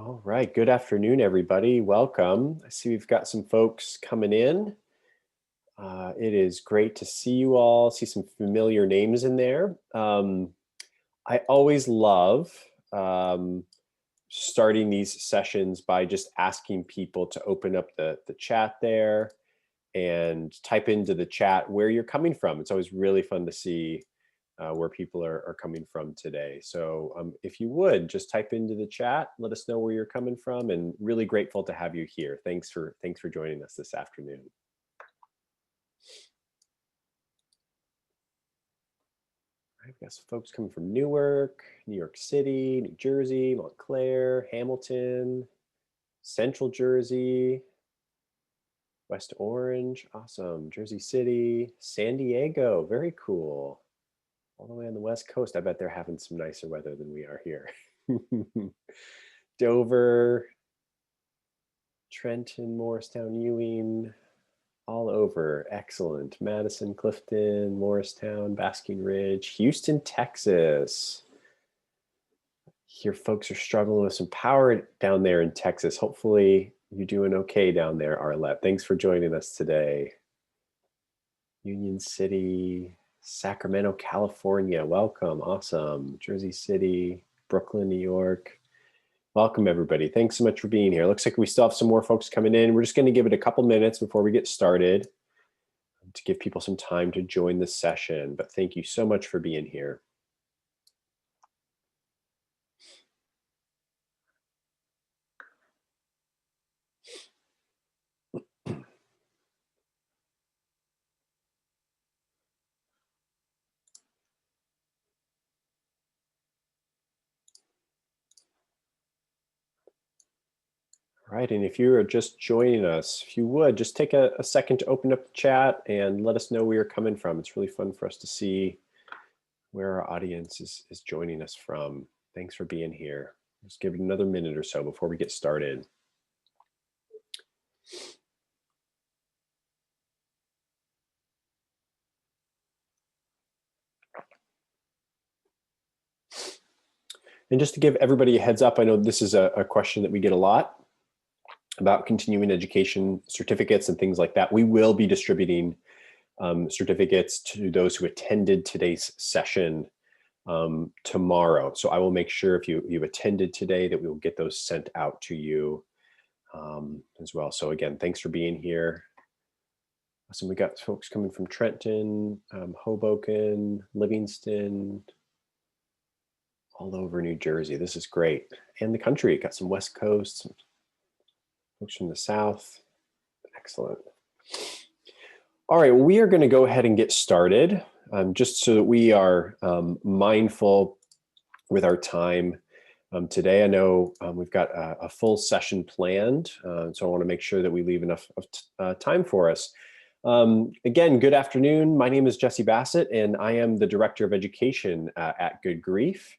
All right. Good afternoon, everybody. Welcome. I see we've got some folks coming in. It is great to see you all. See some familiar names in there. I always love starting these sessions by just asking people to open up the chat there and type into the chat where you're coming from. It's always really fun to see where people are coming from today. So if you would just type into the chat, let us know where you're coming from, and really grateful to have you here. Thanks for joining us this afternoon. I've got some folks coming from Newark, New York City, New Jersey, Montclair, Hamilton, Central Jersey, West Orange, awesome, Jersey City, San Diego, very cool. All the way on the West Coast. I bet they're having some nicer weather than we are here. Dover, Trenton, Morristown, Ewing, all over. Excellent. Madison, Clifton, Morristown, Basking Ridge, Houston, Texas. Here folks are struggling with some power down there in Texas. Hopefully you're doing okay down there, Arlette. Thanks for joining us today. Union City, Sacramento, California, welcome, awesome. Jersey City, Brooklyn, New York. Welcome everybody, thanks so much for being here. Looks like we still have some more folks coming in. We're just gonna give it a couple minutes before we get started to give people some time to join the session, but thank you so much for being here. Right, and if you're just joining us, if you would, just take a second to open up the chat and let us know where you're coming from. It's really fun for us to see where our audience is joining us from. Thanks for being here. Just give it another minute or so before we get started. And just to give everybody a heads up, I know this is a question that we get a lot about continuing education certificates and things like that. We will be distributing certificates to those who attended today's session tomorrow. So I will make sure if you've attended today that we will get those sent out to you as well. So again, thanks for being here. So we got folks coming from Trenton, Hoboken, Livingston, all over New Jersey. This is great. And the country, got some West Coast, some folks from the South. Excellent. All right, well, we are going to go ahead and get started just so that we are mindful with our time today. I know we've got a full session planned, so I want to make sure that we leave enough of time for us. Again, good afternoon. My name is Jesse Bassett, and I am the Director of Education at Good Grief.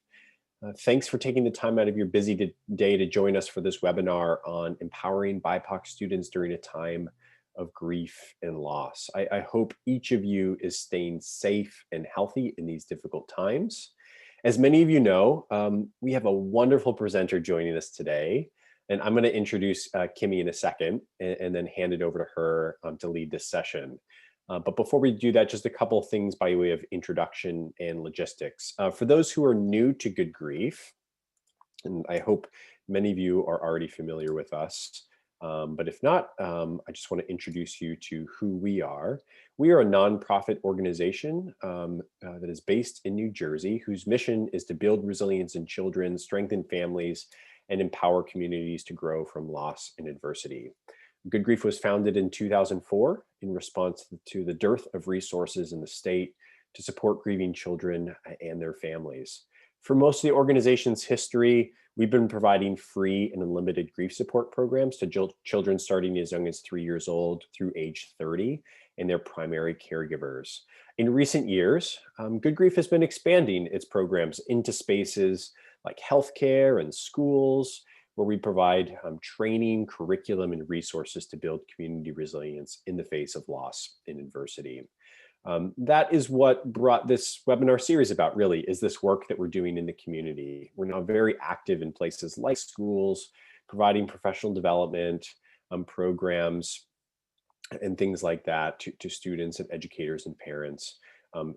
Thanks for taking the time out of your busy day to join us for this webinar on empowering BIPOC students during a time of grief and loss. I hope each of you is staying safe and healthy in these difficult times. As many of you know, we have a wonderful presenter joining us today, and I'm going to introduce Kimme in a second and then hand it over to her to lead this session. But before we do that, just a couple of things by way of introduction and logistics. For those who are new to Good Grief, and I hope many of you are already familiar with us, but if not, I just want to introduce you to who we are. We are a nonprofit organization that is based in New Jersey, whose mission is to build resilience in children, strengthen families, and empower communities to grow from loss and adversity. Good Grief was founded in 2004 in response to the dearth of resources in the state to support grieving children and their families. For most of the organization's history, we've been providing free and unlimited grief support programs to children starting as young as 3 years old through age 30 and their primary caregivers. In recent years, Good Grief has been expanding its programs into spaces like healthcare and schools, where we provide training, curriculum, and resources to build community resilience in the face of loss and adversity. That is what brought this webinar series about, really, is this work that we're doing in the community. We're now very active in places like schools, providing professional development programs and things like that to students and educators and parents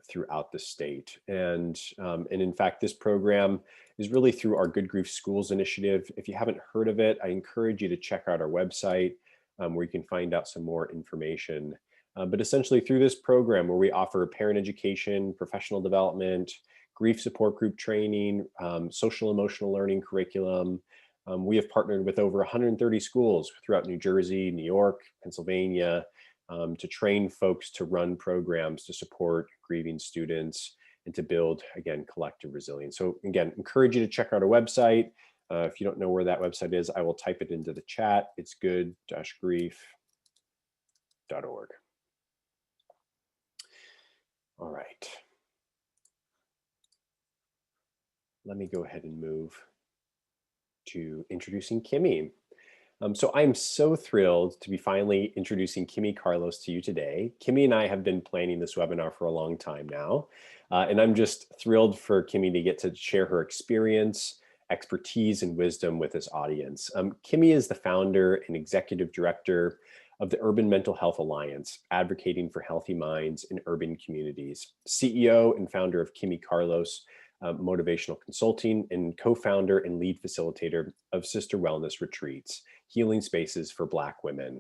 throughout the state. And in fact, this program is really through our Good Grief Schools initiative. If you haven't heard of it, I encourage you to check out our website where you can find out some more information. But essentially through this program where we offer parent education, professional development, grief support group training, social emotional learning curriculum, we have partnered with over 130 schools throughout New Jersey, New York, Pennsylvania, to train folks to run programs to support grieving students and to build, again, collective resilience. So again, encourage you to check out our website. If you don't know where that website is, I will type it into the chat. It's good-grief.org. All right. Let me go ahead and move to introducing Kimme. So I'm so thrilled to be finally introducing Kimme Carlos to you today. Kimme and I have been planning this webinar for a long time now, and I'm just thrilled for Kimme to get to share her experience, expertise, and wisdom with this audience. Kimme is the founder and executive director of the Urban Mental Health Alliance, advocating for healthy minds in urban communities, CEO and founder of Kimme Carlos, motivational consulting, and co-founder and lead facilitator of Sister Wellness Retreats, healing spaces for Black women.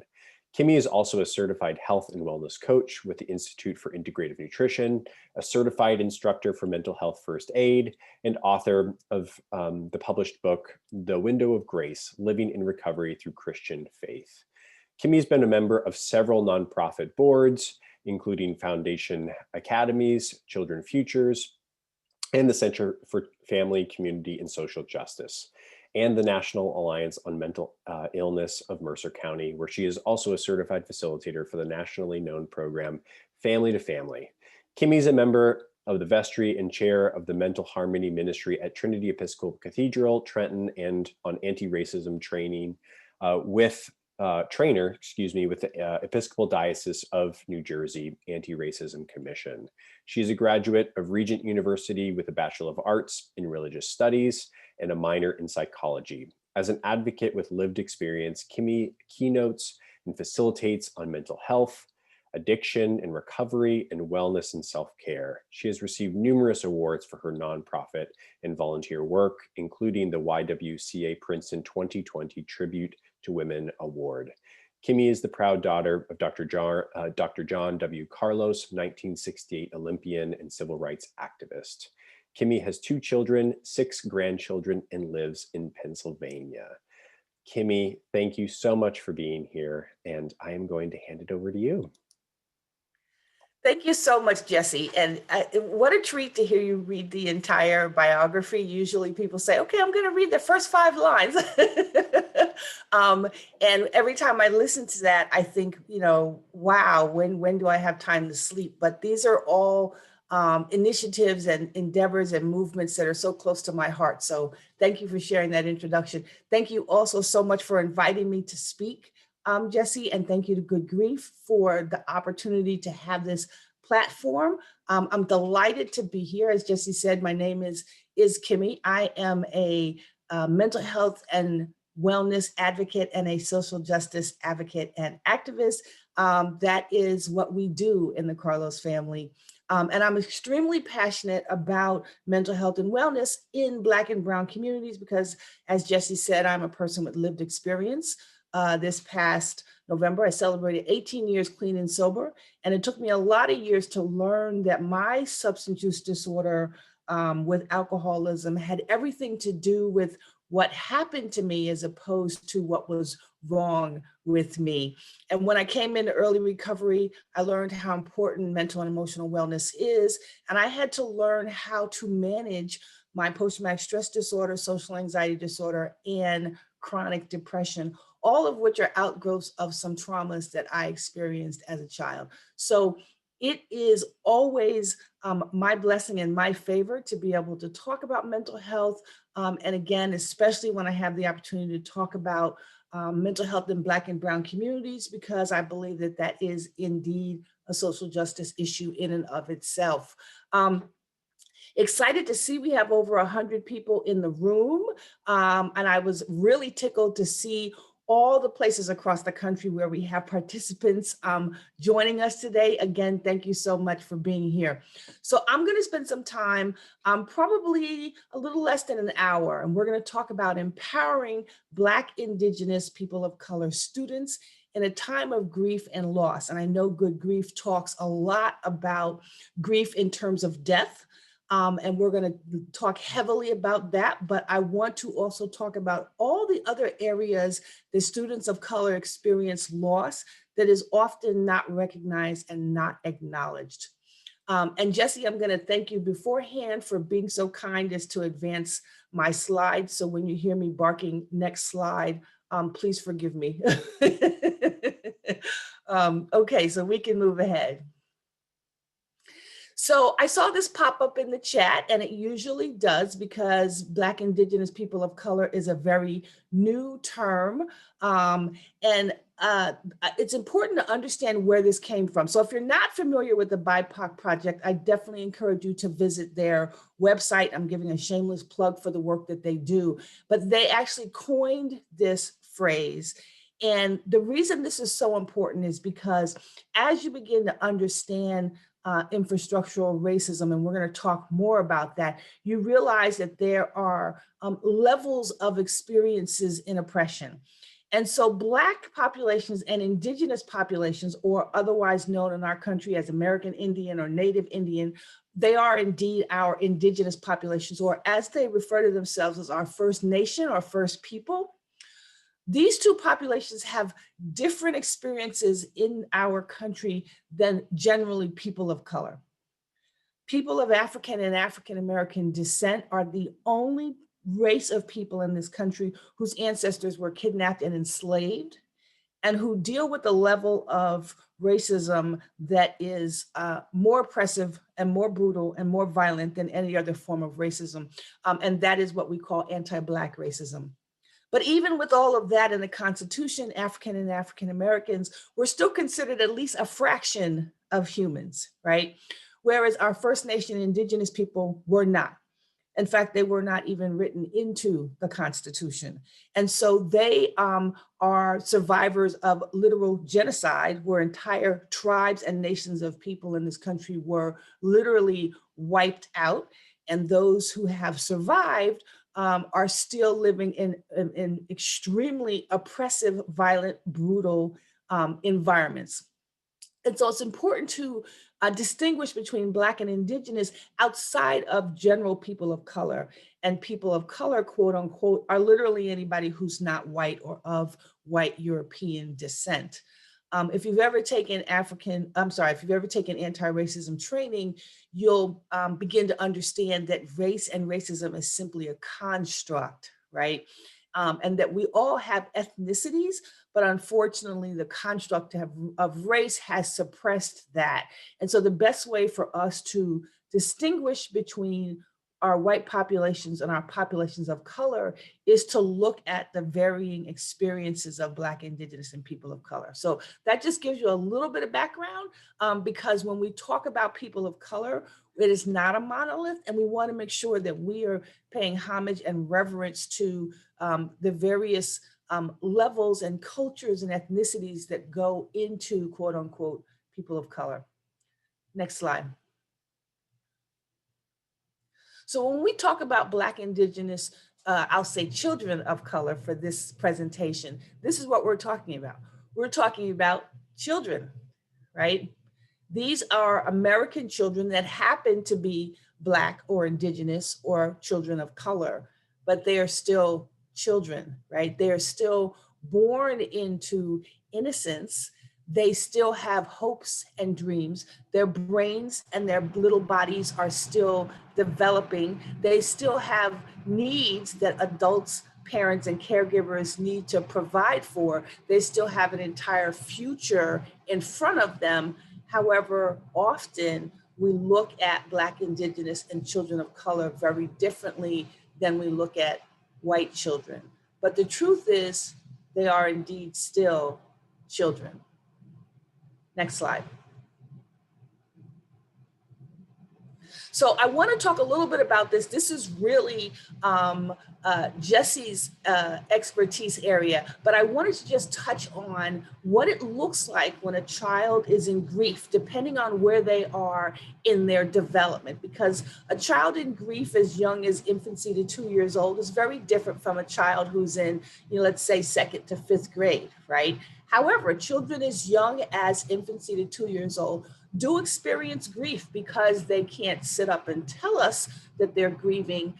Kimme is also a certified health and wellness coach with the Institute for Integrative Nutrition, a certified instructor for mental health first aid, and author of the published book, The Window of Grace, Living in Recovery Through Christian Faith. Kimme has been a member of several nonprofit boards, including Foundation Academies, Children Futures, and the Center for Family, Community, and Social Justice, and the National Alliance on Mental Illness of Mercer County, where she is also a certified facilitator for the nationally known program Family to Family. Kimme is a member of the vestry and chair of the Mental Harmony Ministry at Trinity Episcopal Cathedral, Trenton, and on anti-racism training with the Episcopal Diocese of New Jersey Anti-Racism Commission. She is a graduate of Regent University with a Bachelor of Arts in Religious Studies and a minor in psychology. As an advocate with lived experience, Kimme keynotes and facilitates on mental health, addiction and recovery, and wellness and self-care. She has received numerous awards for her nonprofit and volunteer work, including the YWCA Princeton 2020 Tribute to Women Award. Kimme is the proud daughter of Dr. John W. Carlos, 1968 Olympian and civil rights activist. Kimme has 2 children, 6 grandchildren, and lives in Pennsylvania. Kimme, thank you so much for being here, and I am going to hand it over to you. Thank you so much, Jesse. And what a treat to hear you read the entire biography. Usually people say, okay, I'm going to read the first 5 lines. And every time I listen to that, I think, wow, when do I have time to sleep? But these are all initiatives and endeavors and movements that are so close to my heart. So thank you for sharing that introduction. Thank you also so much for inviting me to speak, Jesse, and thank you to Good Grief for the opportunity to have this platform. I'm delighted to be here. As Jesse said, my name is Kimme. I am a mental health and wellness advocate and a social justice advocate and activist. That is what we do in the Carlos family. And I'm extremely passionate about mental health and wellness in Black and Brown communities because, as Jesse said, I'm a person with lived experience. This past November, I celebrated 18 years clean and sober. And it took me a lot of years to learn that my substance use disorder with alcoholism had everything to do with what happened to me as opposed to what was wrong with me. And when I came into early recovery, I learned how important mental and emotional wellness is. And I had to learn how to manage my post-traumatic stress disorder, social anxiety disorder, and chronic depression, all of which are outgrowths of some traumas that I experienced as a child. So it is always my blessing and my favor to be able to talk about mental health. And again, especially when I have the opportunity to talk about mental health in Black and Brown communities, because I believe that that is indeed a social justice issue in and of itself. Excited to see we have over 100 people in the room. And I was really tickled to see all the places across the country where we have participants joining us today. Again, thank you so much for being here. So I'm going to spend some time, probably a little less than an hour, and we're going to talk about empowering Black, Indigenous, people of color students in a time of grief and loss. And I know Good Grief talks a lot about grief in terms of death. And we're going to talk heavily about that, but I want to also talk about all the other areas that students of color experience loss that is often not recognized and not acknowledged. And Jesse, I'm going to thank you beforehand for being so kind as to advance my slides. So when you hear me barking, next slide, please forgive me. Okay, so we can move ahead. So I saw this pop up in the chat, and it usually does because Black, Indigenous, people of color is a very new term. It's important to understand where this came from. So if you're not familiar with the BIPOC Project, I definitely encourage you to visit their website. I'm giving a shameless plug for the work that they do, but they actually coined this phrase. And the reason this is so important is because as you begin to understand infrastructural racism, and we're going to talk more about that, you realize that there are levels of experiences in oppression. And so Black populations and Indigenous populations, or otherwise known in our country as American Indian or Native Indian, they are indeed our Indigenous populations, or as they refer to themselves as our First Nation or First People. These two populations have different experiences in our country than generally people of color. People of African and African American descent are the only race of people in this country whose ancestors were kidnapped and enslaved, and who deal with a level of racism that is more oppressive and more brutal and more violent than any other form of racism. And that is what we call anti-Black racism. But even with all of that in the Constitution, African and African Americans were still considered at least a fraction of humans, right? Whereas our First Nation Indigenous people were not. In fact, they were not even written into the Constitution. And so they are survivors of literal genocide, where entire tribes and nations of people in this country were literally wiped out. And those who have survived are still living in extremely oppressive, violent, brutal environments. And so it's important to distinguish between Black and Indigenous outside of general people of color. And people of color, quote unquote, are literally anybody who's not white or of white European descent. If you've ever taken anti-racism training, you'll begin to understand that race and racism is simply a construct, right? And that we all have ethnicities, but unfortunately the construct of race has suppressed that. And so the best way for us to distinguish between our white populations and our populations of color is to look at the varying experiences of Black, Indigenous, and people of color. So that just gives you a little bit of background, because when we talk about people of color, it is not a monolith, and we want to make sure that we are paying homage and reverence to the various levels and cultures and ethnicities that go into, quote unquote, people of color. Next slide. So when we talk about Black, Indigenous, I'll say children of color for this presentation, this is what we're talking about. We're talking about children, right? These are American children that happen to be Black or Indigenous or children of color, but they are still children, right? They are still born into innocence. They still have hopes and dreams. Their brains and their little bodies are still developing. They still have needs that adults, parents, and caregivers need to provide for. They still have an entire future in front of them. However, often we look at Black, Indigenous, and children of color very differently than we look at white children. But the truth is, they are indeed still children. Next slide. So I want to talk a little bit about this. This is really Jesse's expertise area, but I wanted to just touch on what it looks like when a child is in grief, depending on where they are in their development, because a child in grief as young as infancy to 2 years old is very different from a child who's in, let's say 2nd to 5th grade, right? However, children as young as infancy to 2 years old do experience grief. Because they can't sit up and tell us that they're grieving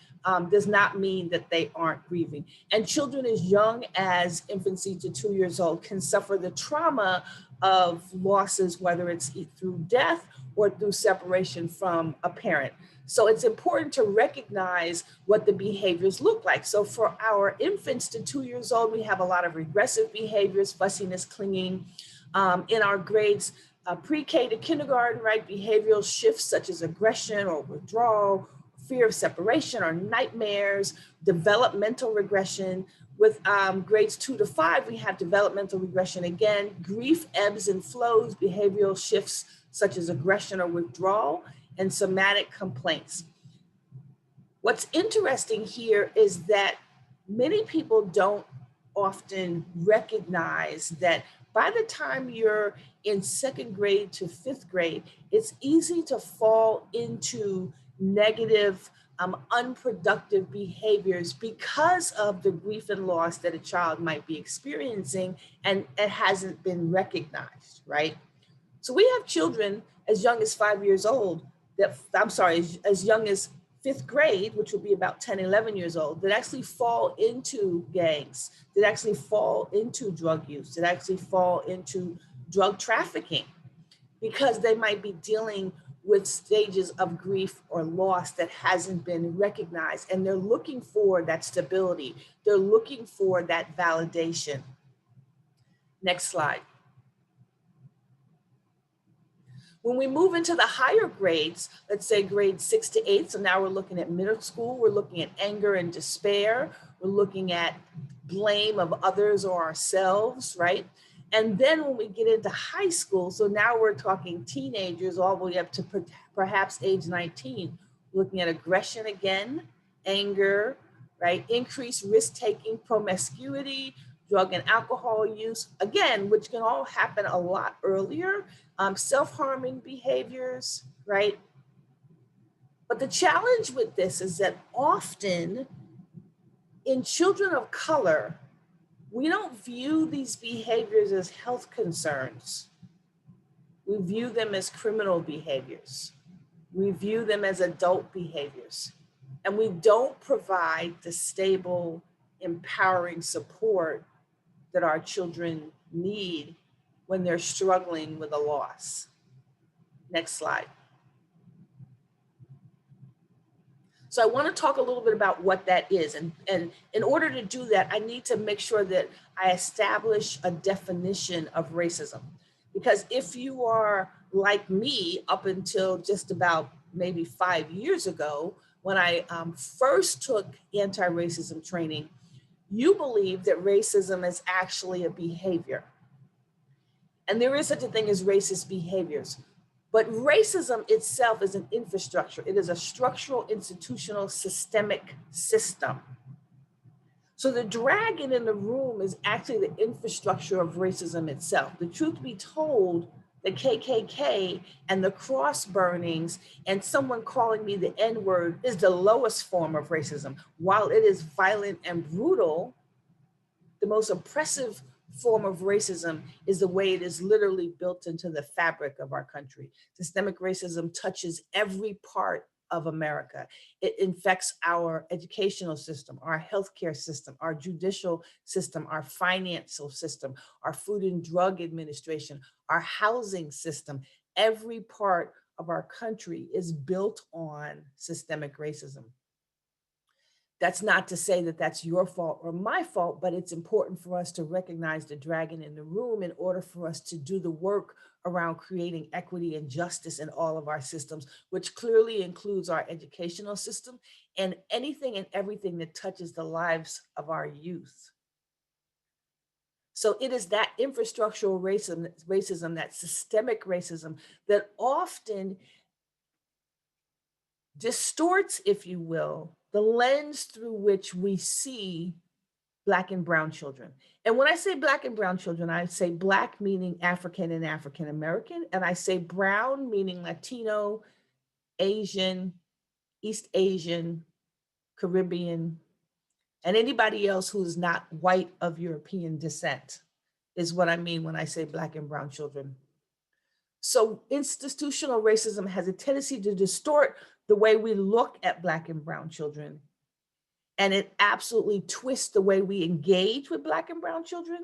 does not mean that they aren't grieving. And children as young as infancy to 2 years old can suffer the trauma of losses, whether it's through death or through separation from a parent. So it's important to recognize what the behaviors look like. So for our infants to 2 years old, we have a lot of regressive behaviors, fussiness, clinging. In our grades, pre-K to kindergarten, right? Behavioral shifts such as aggression or withdrawal, fear of separation or nightmares, developmental regression. With grades 2 to 5, we have developmental regression again, grief ebbs and flows, behavioral shifts such as aggression or withdrawal, and somatic complaints. What's interesting here is that many people don't often recognize that by the time you're in 2nd grade to 5th grade, it's easy to fall into negative, unproductive behaviors because of the grief and loss that a child might be experiencing, and it hasn't been recognized, right? So we have children as young as 5 years old as young as 5th grade, which would be about 10, 11 years old, that actually fall into gangs, that actually fall into drug use, that actually fall into drug trafficking, because they might be dealing with stages of grief or loss that hasn't been recognized. And they're looking for that stability. They're looking for that validation. Next slide. When we move into the higher grades, let's say grades 6 to 8, so now we're looking at middle school, we're looking at anger and despair, we're looking at blame of others or ourselves, right? And then when we get into high school, so now we're talking teenagers all the way up to perhaps age 19, looking at aggression again, anger, right? Increased risk-taking, promiscuity, drug and alcohol use, again, which can all happen a lot earlier, self-harming behaviors, right? But the challenge with this is that often in children of color, we don't view these behaviors as health concerns. We view them as criminal behaviors. We view them as adult behaviors. And we don't provide the stable, empowering support that our children need when they're struggling with a loss. Next slide. So I want to talk a little bit about what that is. And in order to do that, I need to make sure that I establish a definition of racism. Because if you are like me up until just about maybe 5 years ago, when I first took anti-racism training, you believe that racism is actually a behavior. And there is such a thing as racist behaviors. But racism itself is an infrastructure. It is a structural, institutional, systemic system. So the dragon in the room is actually the infrastructure of racism itself. The truth be told, the KKK and the cross burnings and someone calling me the N-word is the lowest form of racism. While it is violent and brutal, the most oppressive form of racism is the way it is literally built into the fabric of our country. Systemic racism touches every part of America. It infects our educational system, our healthcare system, our judicial system, our financial system, our food and drug administration, our housing system. Every part of our country is built on systemic racism. That's not to say that that's your fault or my fault, but it's important for us to recognize the dragon in the room in order for us to do the work around creating equity and justice in all of our systems, which clearly includes our educational system and anything and everything that touches the lives of our youth. So it is that infrastructural racism, that systemic racism that often distorts, if you will, the lens through which we see Black and brown children. And when I say Black and brown children, I say Black meaning African and African American, and I say brown meaning Latino, Asian, East Asian, Caribbean, and anybody else who is not white of European descent is what I mean when I say Black and brown children. So institutional racism has a tendency to distort the way we look at Black and brown children. And it absolutely twists the way we engage with Black and brown children.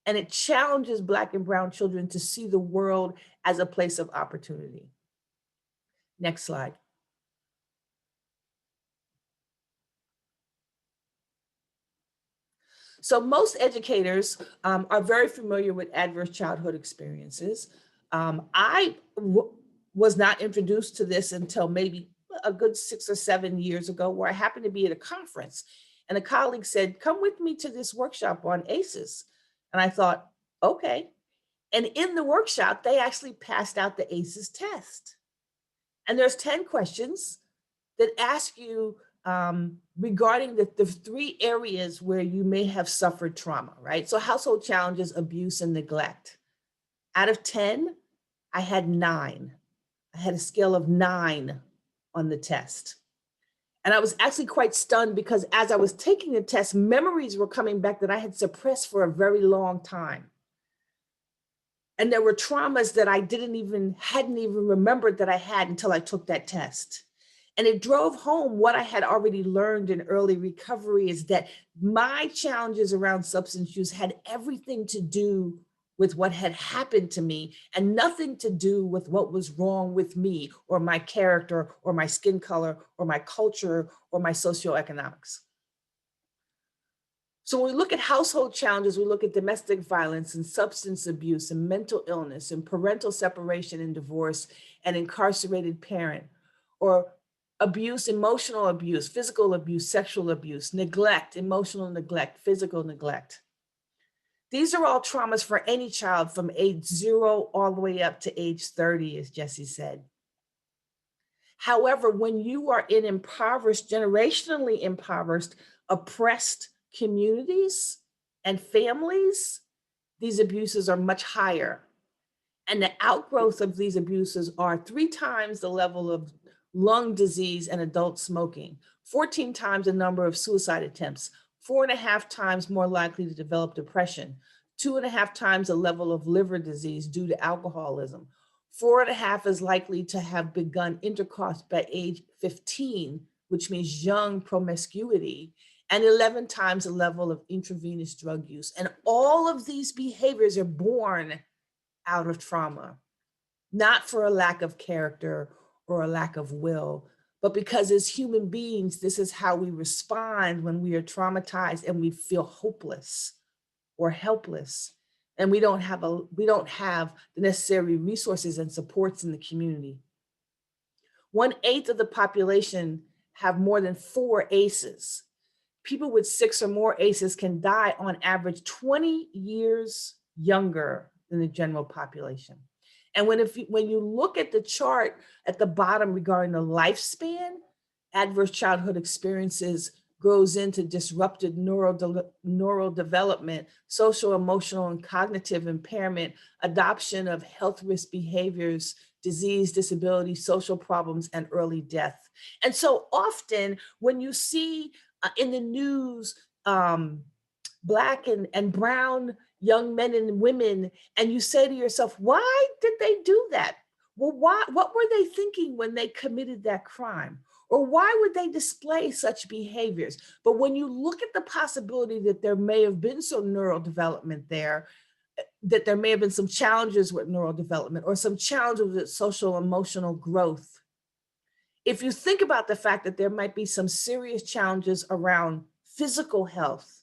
And it challenges Black and brown children to see the world as a place of opportunity. Next slide. So most educators are very familiar with adverse childhood experiences. I was not introduced to this until maybe a good 6 or 7 years ago, where I happened to be at a conference and a colleague said, come with me to this workshop on ACEs. And I thought, okay. And in the workshop, they actually passed out the ACEs test. And there's 10 questions that ask you regarding the 3 areas where you may have suffered trauma, right? So household challenges, abuse, and neglect. Out of 10, I had 9. I had a scale of 9 on the test. And I was actually quite stunned because as I was taking the test, memories were coming back that I had suppressed for a very long time. And there were traumas that I hadn't even remembered that I had until I took that test. And it drove home what I had already learned in early recovery, is that my challenges around substance use had everything to do with what had happened to me and nothing to do with what was wrong with me or my character or my skin color or my culture or my socioeconomics. So when we look at household challenges, we look at domestic violence and substance abuse and mental illness and parental separation and divorce and incarcerated parent, or abuse, emotional abuse, physical abuse, sexual abuse, neglect, emotional neglect, physical neglect. These are all traumas for any child from age 0 all the way up to age 30, as Jesse said. However, when you are in impoverished, generationally impoverished, oppressed communities and families, these abuses are much higher. And the outgrowth of these abuses are 3 times the level of lung disease and adult smoking, 14 times the number of suicide attempts, 4.5 times more likely to develop depression, 2.5 times the level of liver disease due to alcoholism, 4.5 as likely to have begun intercourse by age 15, which means young promiscuity, and 11 times the level of intravenous drug use. And all of these behaviors are born out of trauma, not for a lack of character or a lack of will, but because as human beings, this is how we respond when we are traumatized and we feel hopeless or helpless, and we don't have the necessary resources and supports in the community. 1/8 of the population have more than 4 ACEs. People with 6 or more ACEs can die on average 20 years younger than the general population. And when you look at the chart at the bottom regarding the lifespan, adverse childhood experiences grows into disrupted neural development, social, emotional, and cognitive impairment, adoption of health risk behaviors, disease, disability, social problems, and early death. And so often when you see in the news, Black and brown young men and women, and you say to yourself, why did they do that? Well, what were they thinking when they committed that crime? Or why would they display such behaviors? But when you look at the possibility that there may have been some neural development there, that there may have been some challenges with neural development or some challenges with social emotional growth. If you think about the fact that there might be some serious challenges around physical health,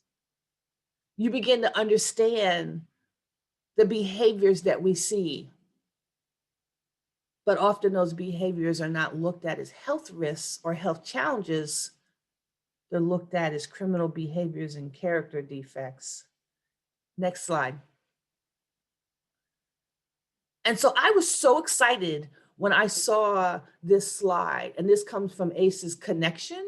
you begin to understand the behaviors that we see. But often those behaviors are not looked at as health risks or health challenges. They're looked at as criminal behaviors and character defects. Next slide. And so I was so excited when I saw this slide, and this comes from ACE's Connection,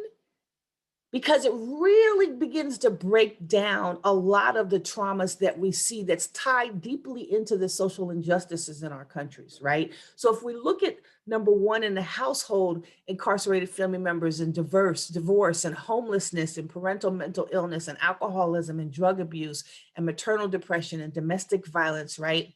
because it really begins to break down a lot of the traumas that we see that's tied deeply into the social injustices in our countries, right? So if we look at number one in the household, incarcerated family members and divorce and homelessness and parental mental illness and alcoholism and drug abuse and maternal depression and domestic violence, right?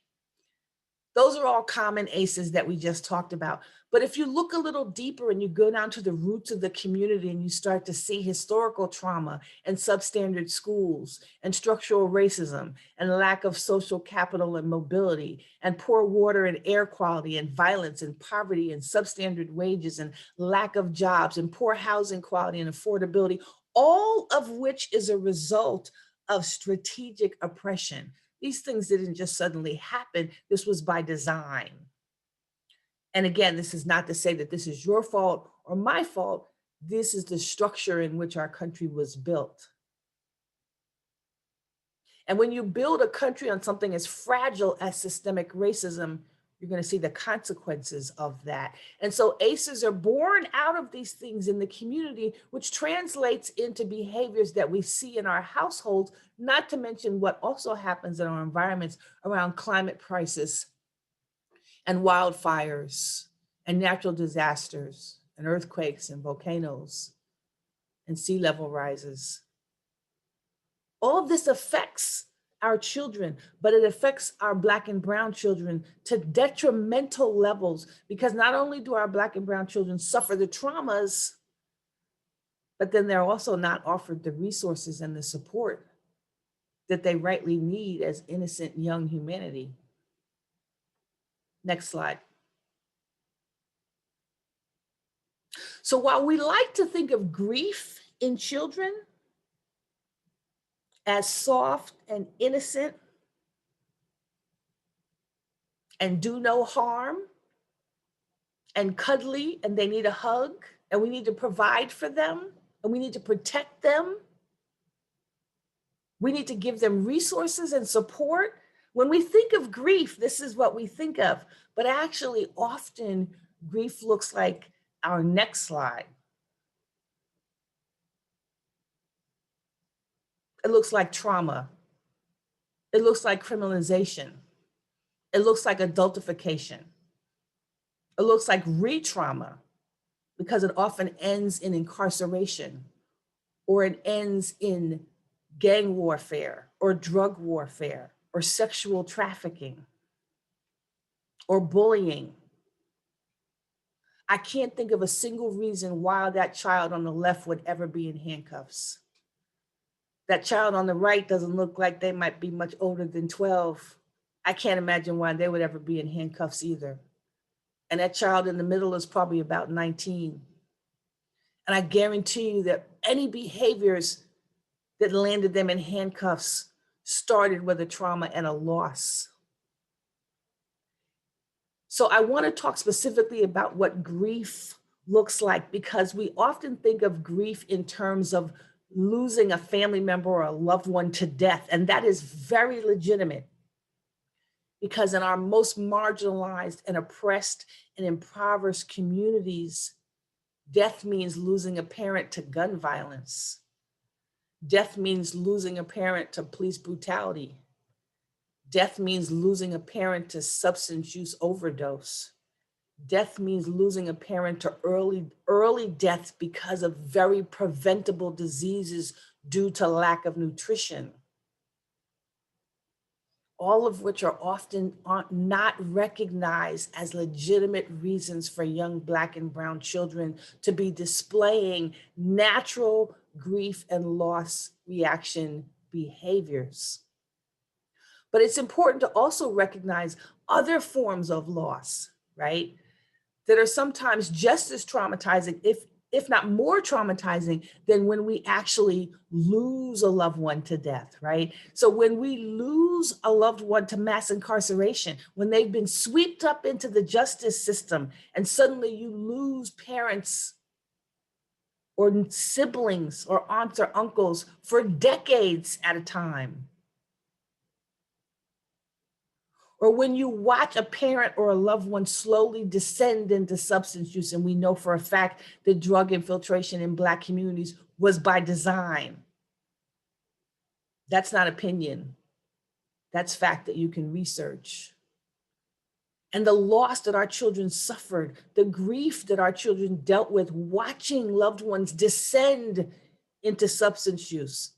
Those are all common ACEs that we just talked about. But if you look a little deeper and you go down to the roots of the community and you start to see historical trauma and substandard schools and structural racism and lack of social capital and mobility and poor water and air quality and violence and poverty and substandard wages and lack of jobs and poor housing quality and affordability, all of which is a result of strategic oppression. These things didn't just suddenly happen. This was by design. And again, this is not to say that this is your fault or my fault. This is the structure in which our country was built. And when you build a country on something as fragile as systemic racism, you're going to see the consequences of that. And so ACEs are born out of these things in the community, which translates into behaviors that we see in our households, not to mention what also happens in our environments around climate crisis and wildfires and natural disasters and earthquakes and volcanoes and sea level rises. All of this affects our children, but it affects our Black and brown children to detrimental levels, because not only do our Black and brown children suffer the traumas, but then they're also not offered the resources and the support that they rightly need as innocent young humanity. Next slide. So while we like to think of grief in children as soft and innocent and do no harm and cuddly, and they need a hug, and we need to provide for them, and we need to protect them, we need to give them resources and support. When we think of grief, this is what we think of. But actually, often grief looks like our next slide. It looks like trauma. It looks like criminalization. It looks like adultification. It looks like re-trauma, because it often ends in incarceration, or it ends in gang warfare or drug warfare or sexual trafficking or bullying. I can't think of a single reason why that child on the left would ever be in handcuffs. That child on the right doesn't look like they might be much older than 12. I can't imagine why they would ever be in handcuffs either. And that child in the middle is probably about 19. And I guarantee you that any behaviors that landed them in handcuffs started with a trauma and a loss. So I want to talk specifically about what grief looks like, because we often think of grief in terms of losing a family member or a loved one to death. And that is very legitimate, because in our most marginalized and oppressed and impoverished communities, death means losing a parent to gun violence. Death means losing a parent to police brutality. Death means losing a parent to substance use overdose. Death means losing a parent to early death because of very preventable diseases due to lack of nutrition. All of which are often not recognized as legitimate reasons for young Black and brown children to be displaying natural grief and loss reaction behaviors. But it's important to also recognize other forms of loss, right? That are sometimes just as traumatizing, if not more traumatizing, than when we actually lose a loved one to death, right? So when we lose a loved one to mass incarceration, when they've been swept up into the justice system, and suddenly you lose parents or siblings or aunts or uncles for decades at a time. or when you watch a parent or a loved one slowly descend into substance use, and we know for a fact that drug infiltration in Black communities was by design. That's not opinion. That's fact that you can research. And the loss that our children suffered, the grief that our children dealt with watching loved ones descend into substance use,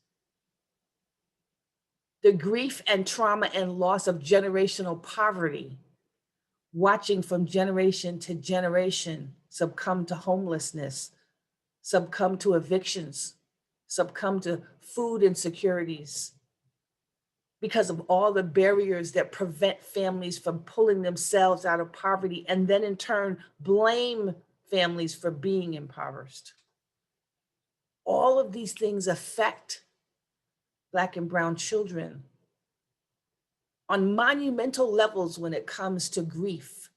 the grief and trauma and loss of generational poverty, watching from generation to generation succumb to homelessness, succumb to evictions, succumb to food insecurities, because of all the barriers that prevent families from pulling themselves out of poverty, and then in turn blame families for being impoverished. All of these things affect Black and brown children on monumental levels when it comes to grief,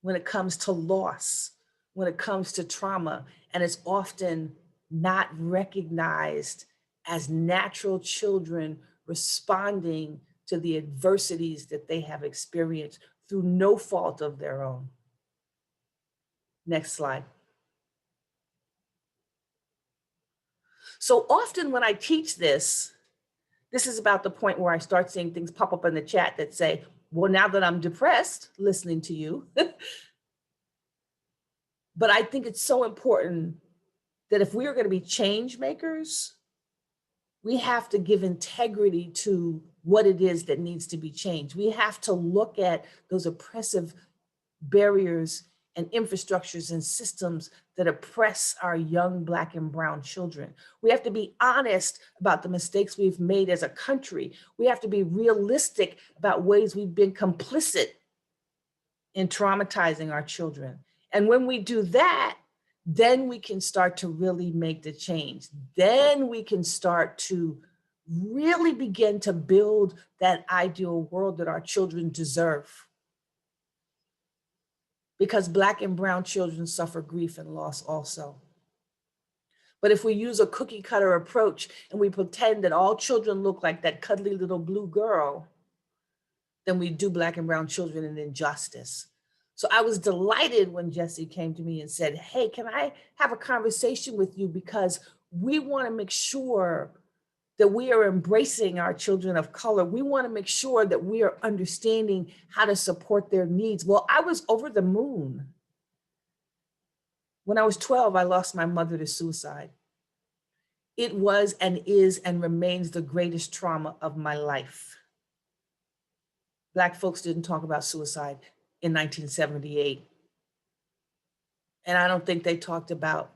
when it comes to loss, when it comes to trauma, and it's often not recognized as natural children responding to the adversities that they have experienced through no fault of their own. Next slide. So often when I teach this, this is about the point where I start seeing things pop up in the chat that say, well, now that I'm depressed listening to you, but I think it's so important that if we are going to be change makers, we have to give integrity to what it is that needs to be changed. We have to look at those oppressive barriers and infrastructures and systems that oppress our young Black and brown children. We have to be honest about the mistakes we've made as a country. We have to be realistic about ways we've been complicit in traumatizing our children. And when we do that, then we can start to really make the change. Then we can start to really begin to build that ideal world that our children deserve. Because Black and brown children suffer grief and loss also. But if we use a cookie cutter approach and we pretend that all children look like that cuddly little blue girl, then we do Black and brown children an injustice. So I was delighted when Jesse came to me and said, hey, can I have a conversation with you? Because we want to make sure that we are embracing our children of color. We want to make sure that we are understanding how to support their needs. Well, I was over the moon. When I was 12, I lost my mother to suicide. It was and is and remains the greatest trauma of my life. Black folks didn't talk about suicide in 1978. And I don't think they talked about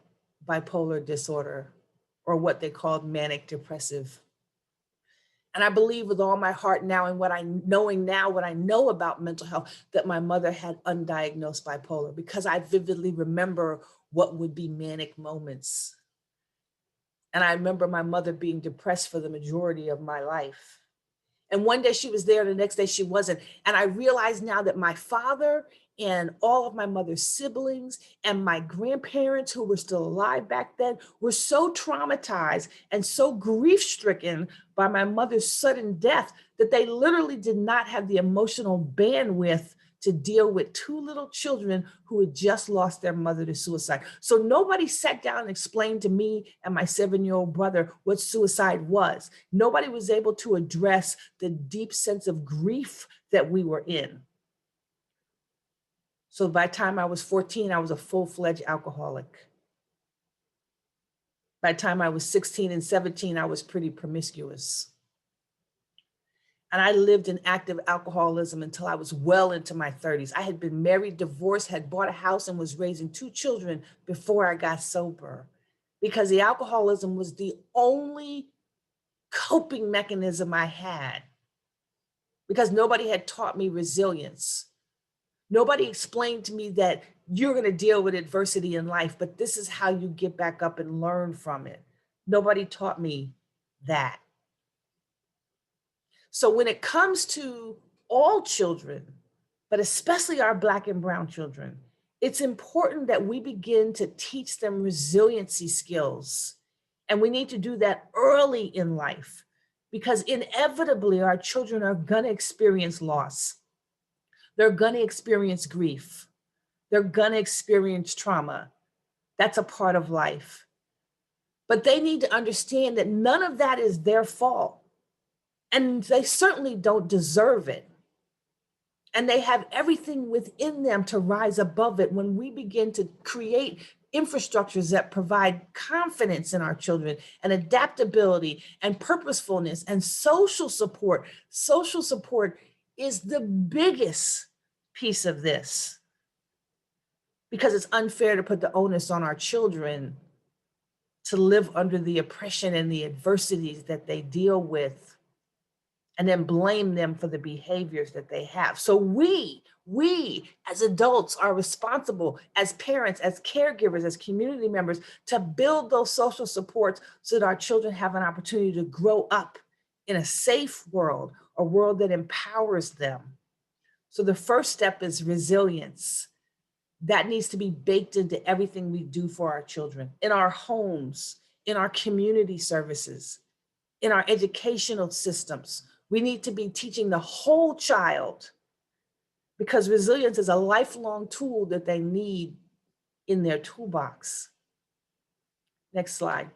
bipolar disorder or what they called manic depressive. And I believe with all my heart now and what I know about mental health, that my mother had undiagnosed bipolar, because I vividly remember what would be manic moments. And I remember my mother being depressed for the majority of my life. And one day she was there, the next day she wasn't. And I realize now that my father and all of my mother's siblings and my grandparents who were still alive back then were so traumatized and so grief-stricken by my mother's sudden death that they literally did not have the emotional bandwidth to deal with two little children who had just lost their mother to suicide. So nobody sat down and explained to me and my 7-year-old brother what suicide was. Nobody was able to address the deep sense of grief that we were in. So by the time I was 14, I was a full-fledged alcoholic. By the time I was 16 and 17, I was pretty promiscuous. And I lived in active alcoholism until I was well into my 30s. I had been married, divorced, had bought a house, and was raising 2 children before I got sober, because the alcoholism was the only coping mechanism I had, because nobody had taught me resilience. Nobody explained to me that you're going to deal with adversity in life, but this is how you get back up and learn from it. Nobody taught me that. So when it comes to all children, but especially our Black and brown children, it's important that we begin to teach them resiliency skills. And we need to do that early in life, because inevitably our children are going to experience loss. They're going to experience grief. They're going to experience trauma. That's a part of life. But they need to understand that none of that is their fault. And they certainly don't deserve it. And they have everything within them to rise above it when we begin to create infrastructures that provide confidence in our children and adaptability and purposefulness and social support. Social support is the biggest piece of this because it's unfair to put the onus on our children to live under the oppression and the adversities that they deal with and then blame them for the behaviors that they have. So we as adults are responsible as parents, as caregivers, as community members to build those social supports so that our children have an opportunity to grow up in a safe world, a world that empowers them. So the first step is resilience. That needs to be baked into everything we do for our children, in our homes, in our community services, in our educational systems. We need to be teaching the whole child because resilience is a lifelong tool that they need in their toolbox. Next slide.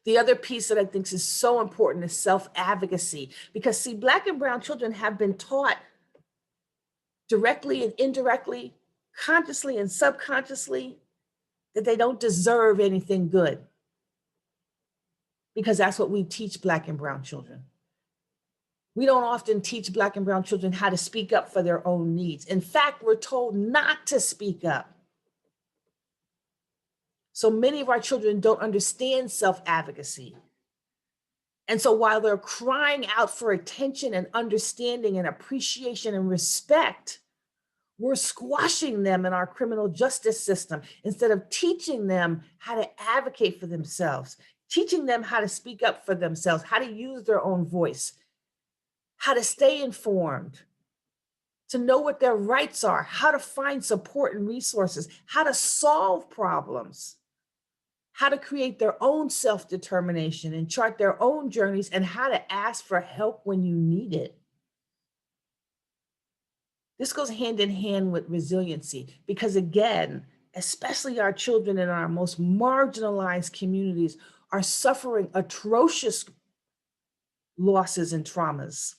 The other piece that I think is so important is self-advocacy, because see, Black and brown children have been taught directly and indirectly, consciously and subconsciously, that they don't deserve anything good, because that's what we teach Black and brown children. We don't often teach Black and brown children how to speak up for their own needs. In fact, we're told not to speak up. So many of our children don't understand self-advocacy. And so while they're crying out for attention and understanding and appreciation and respect, we're squashing them in our criminal justice system instead of teaching them how to advocate for themselves, teaching them how to speak up for themselves, how to use their own voice, how to stay informed, to know what their rights are, how to find support and resources, how to solve problems, how to create their own self-determination and chart their own journeys, and how to ask for help when you need it. This goes hand in hand with resiliency because, again, especially our children in our most marginalized communities are suffering atrocious losses and traumas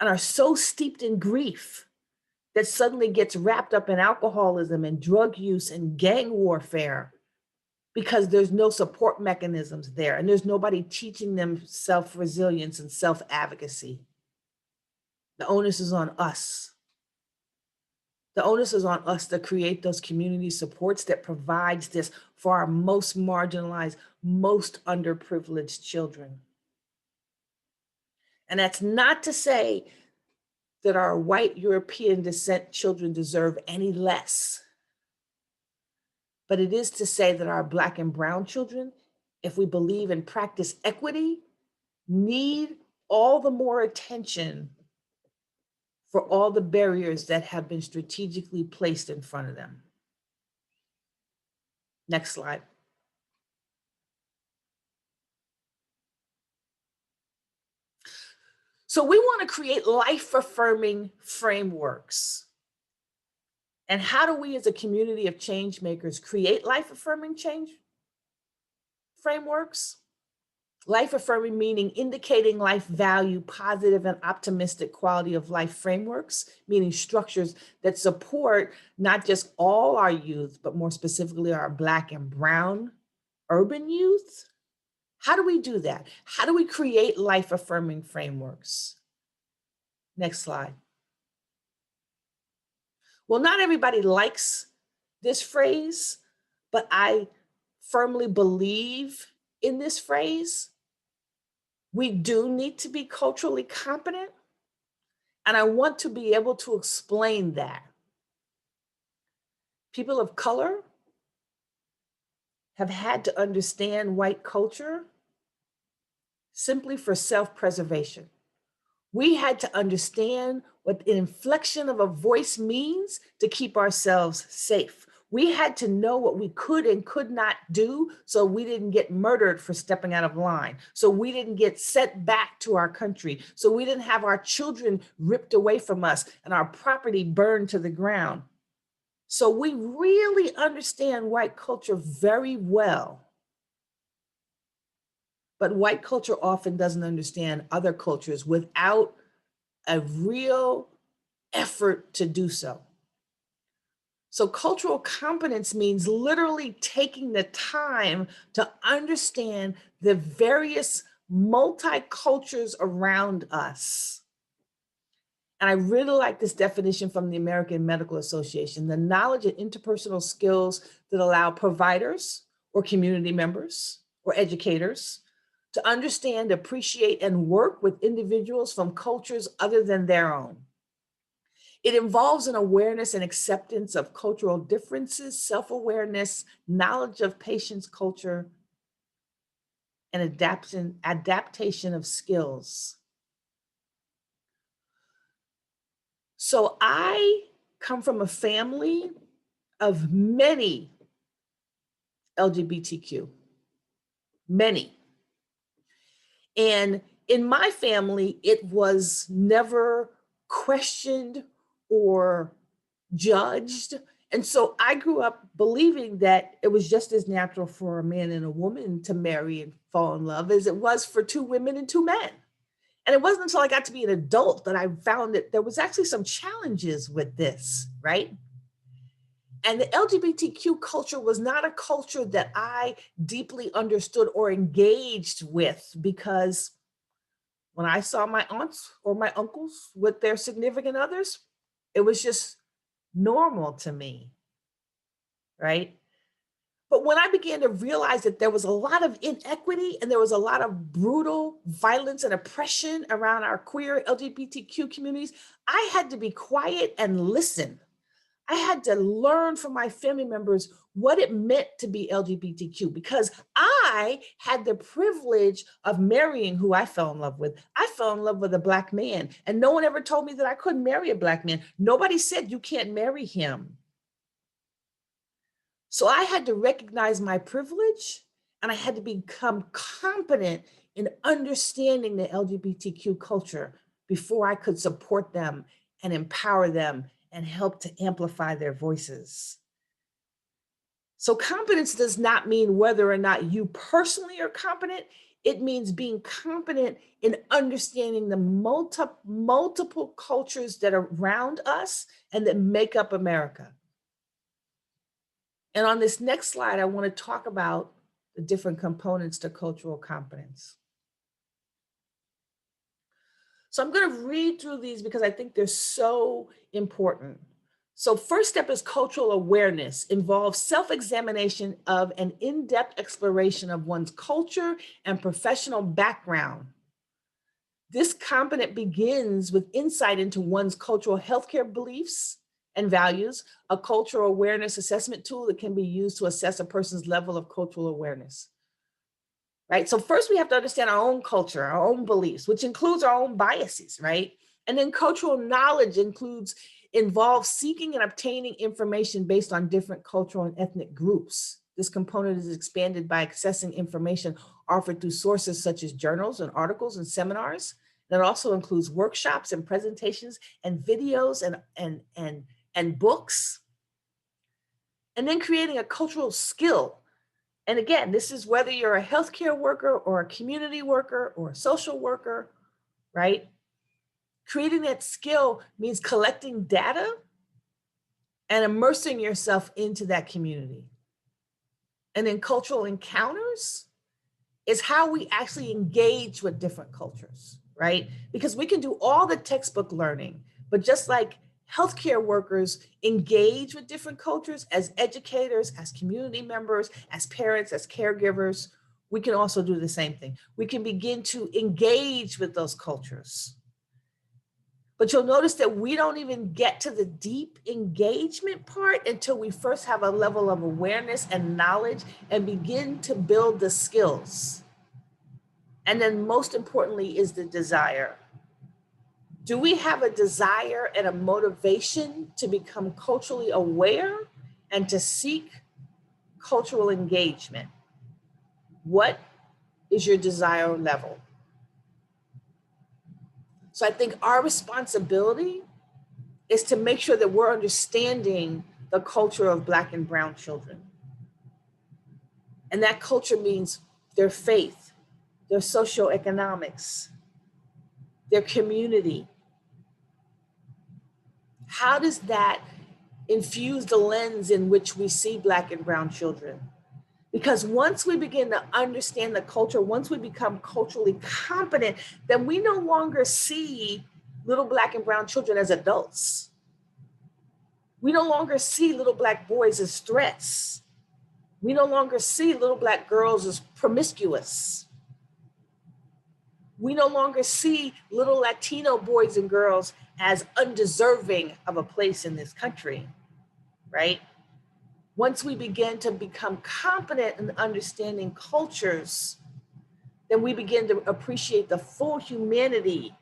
and are so steeped in grief that suddenly gets wrapped up in alcoholism and drug use and gang warfare because there's no support mechanisms there and there's nobody teaching them self-resilience and self-advocacy. The onus is on us. The onus is on us to create those community supports that provides this for our most marginalized, most underprivileged children. And that's not to say that our white European descent children deserve any less. But it is to say that our Black and brown children, if we believe in practice equity, need all the more attention for all the barriers that have been strategically placed in front of them. Next slide. So we want to create life-affirming frameworks. And how do we as a community of change makers create life-affirming change frameworks? Life-affirming meaning indicating life value, positive and optimistic quality of life frameworks, meaning structures that support not just all our youth, but more specifically our Black and brown urban youth. How do we do that? How do we create life-affirming frameworks? Next slide. Well, not everybody likes this phrase, but I firmly believe in this phrase. We do need to be culturally competent, and I want to be able to explain that. People of color have had to understand white culture simply for self-preservation. We had to understand what the inflection of a voice means to keep ourselves safe. We had to know what we could and could not do so we didn't get murdered for stepping out of line. So we didn't get sent back to our country. So we didn't have our children ripped away from us and our property burned to the ground. So we really understand white culture very well. But white culture often doesn't understand other cultures without a real effort to do so. So cultural competence means literally taking the time to understand the various multicultures around us. And I really like this definition from the American Medical Association: the knowledge and interpersonal skills that allow providers or community members or educators to understand, appreciate, and work with individuals from cultures other than their own. It involves an awareness and acceptance of cultural differences, self-awareness, knowledge of patient's culture, and adaptation of skills. So I come from a family of many LGBTQ, many. And in my family, it was never questioned or judged. And so I grew up believing that it was just as natural for a man and a woman to marry and fall in love as it was for two women and two men. And it wasn't until I got to be an adult that I found that there was actually some challenges with this, right? And the LGBTQ culture was not a culture that I deeply understood or engaged with, because when I saw my aunts or my uncles with their significant others, it was just normal to me, right? But when I began to realize that there was a lot of inequity and there was a lot of brutal violence and oppression around our queer LGBTQ communities, I had to be quiet and listen. I had to learn from my family members what it meant to be LGBTQ, because I had the privilege of marrying who I fell in love with. I fell in love with a Black man, and no one ever told me that I couldn't marry a Black man. Nobody said you can't marry him. So I had to recognize my privilege, and I had to become competent in understanding the LGBTQ culture before I could support them and empower them and help to amplify their voices. So competence does not mean whether or not you personally are competent. It means being competent in understanding the multiple cultures that are around us and that make up America. And on this next slide, I want to talk about the different components to cultural competence. So I'm going to read through these because I think they're so important. So first step is cultural awareness, involves self-examination of an in-depth exploration of one's culture and professional background. This component begins with insight into one's cultural healthcare beliefs and values, a cultural awareness assessment tool that can be used to assess a person's level of cultural awareness. Right? So first we have to understand our own culture, our own beliefs, which includes our own biases, right? And then cultural knowledge involves seeking and obtaining information based on different cultural and ethnic groups. This component is expanded by accessing information offered through sources such as journals and articles and seminars. That also includes workshops and presentations and videos and books. And then creating a cultural skill. And again, this is whether you're a healthcare worker or a community worker or a social worker, right? Creating that skill means collecting data and immersing yourself into that community. And then cultural encounters is how we actually engage with different cultures, right? Because we can do all the textbook learning, but just like healthcare workers engage with different cultures as educators, as community members, as parents, as caregivers, we can also do the same thing. We can begin to engage with those cultures. But you'll notice that we don't even get to the deep engagement part until we first have a level of awareness and knowledge and begin to build the skills. And then most importantly is the desire. Do we have a desire and a motivation to become culturally aware and to seek cultural engagement. What is your desired level? So I think our responsibility is to make sure that we're understanding the culture of Black and brown children. And that culture means their faith, their socioeconomics, their community. How does that infuse the lens in which we see Black and brown children? Because once we begin to understand the culture, once we become culturally competent, then we no longer see little Black and brown children as adults. We no longer see little Black boys as threats. We no longer see little Black girls as promiscuous. We no longer see little Latino boys and girls as undeserving of a place in this country, right? Once we begin to become competent in understanding cultures, then we begin to appreciate the full humanity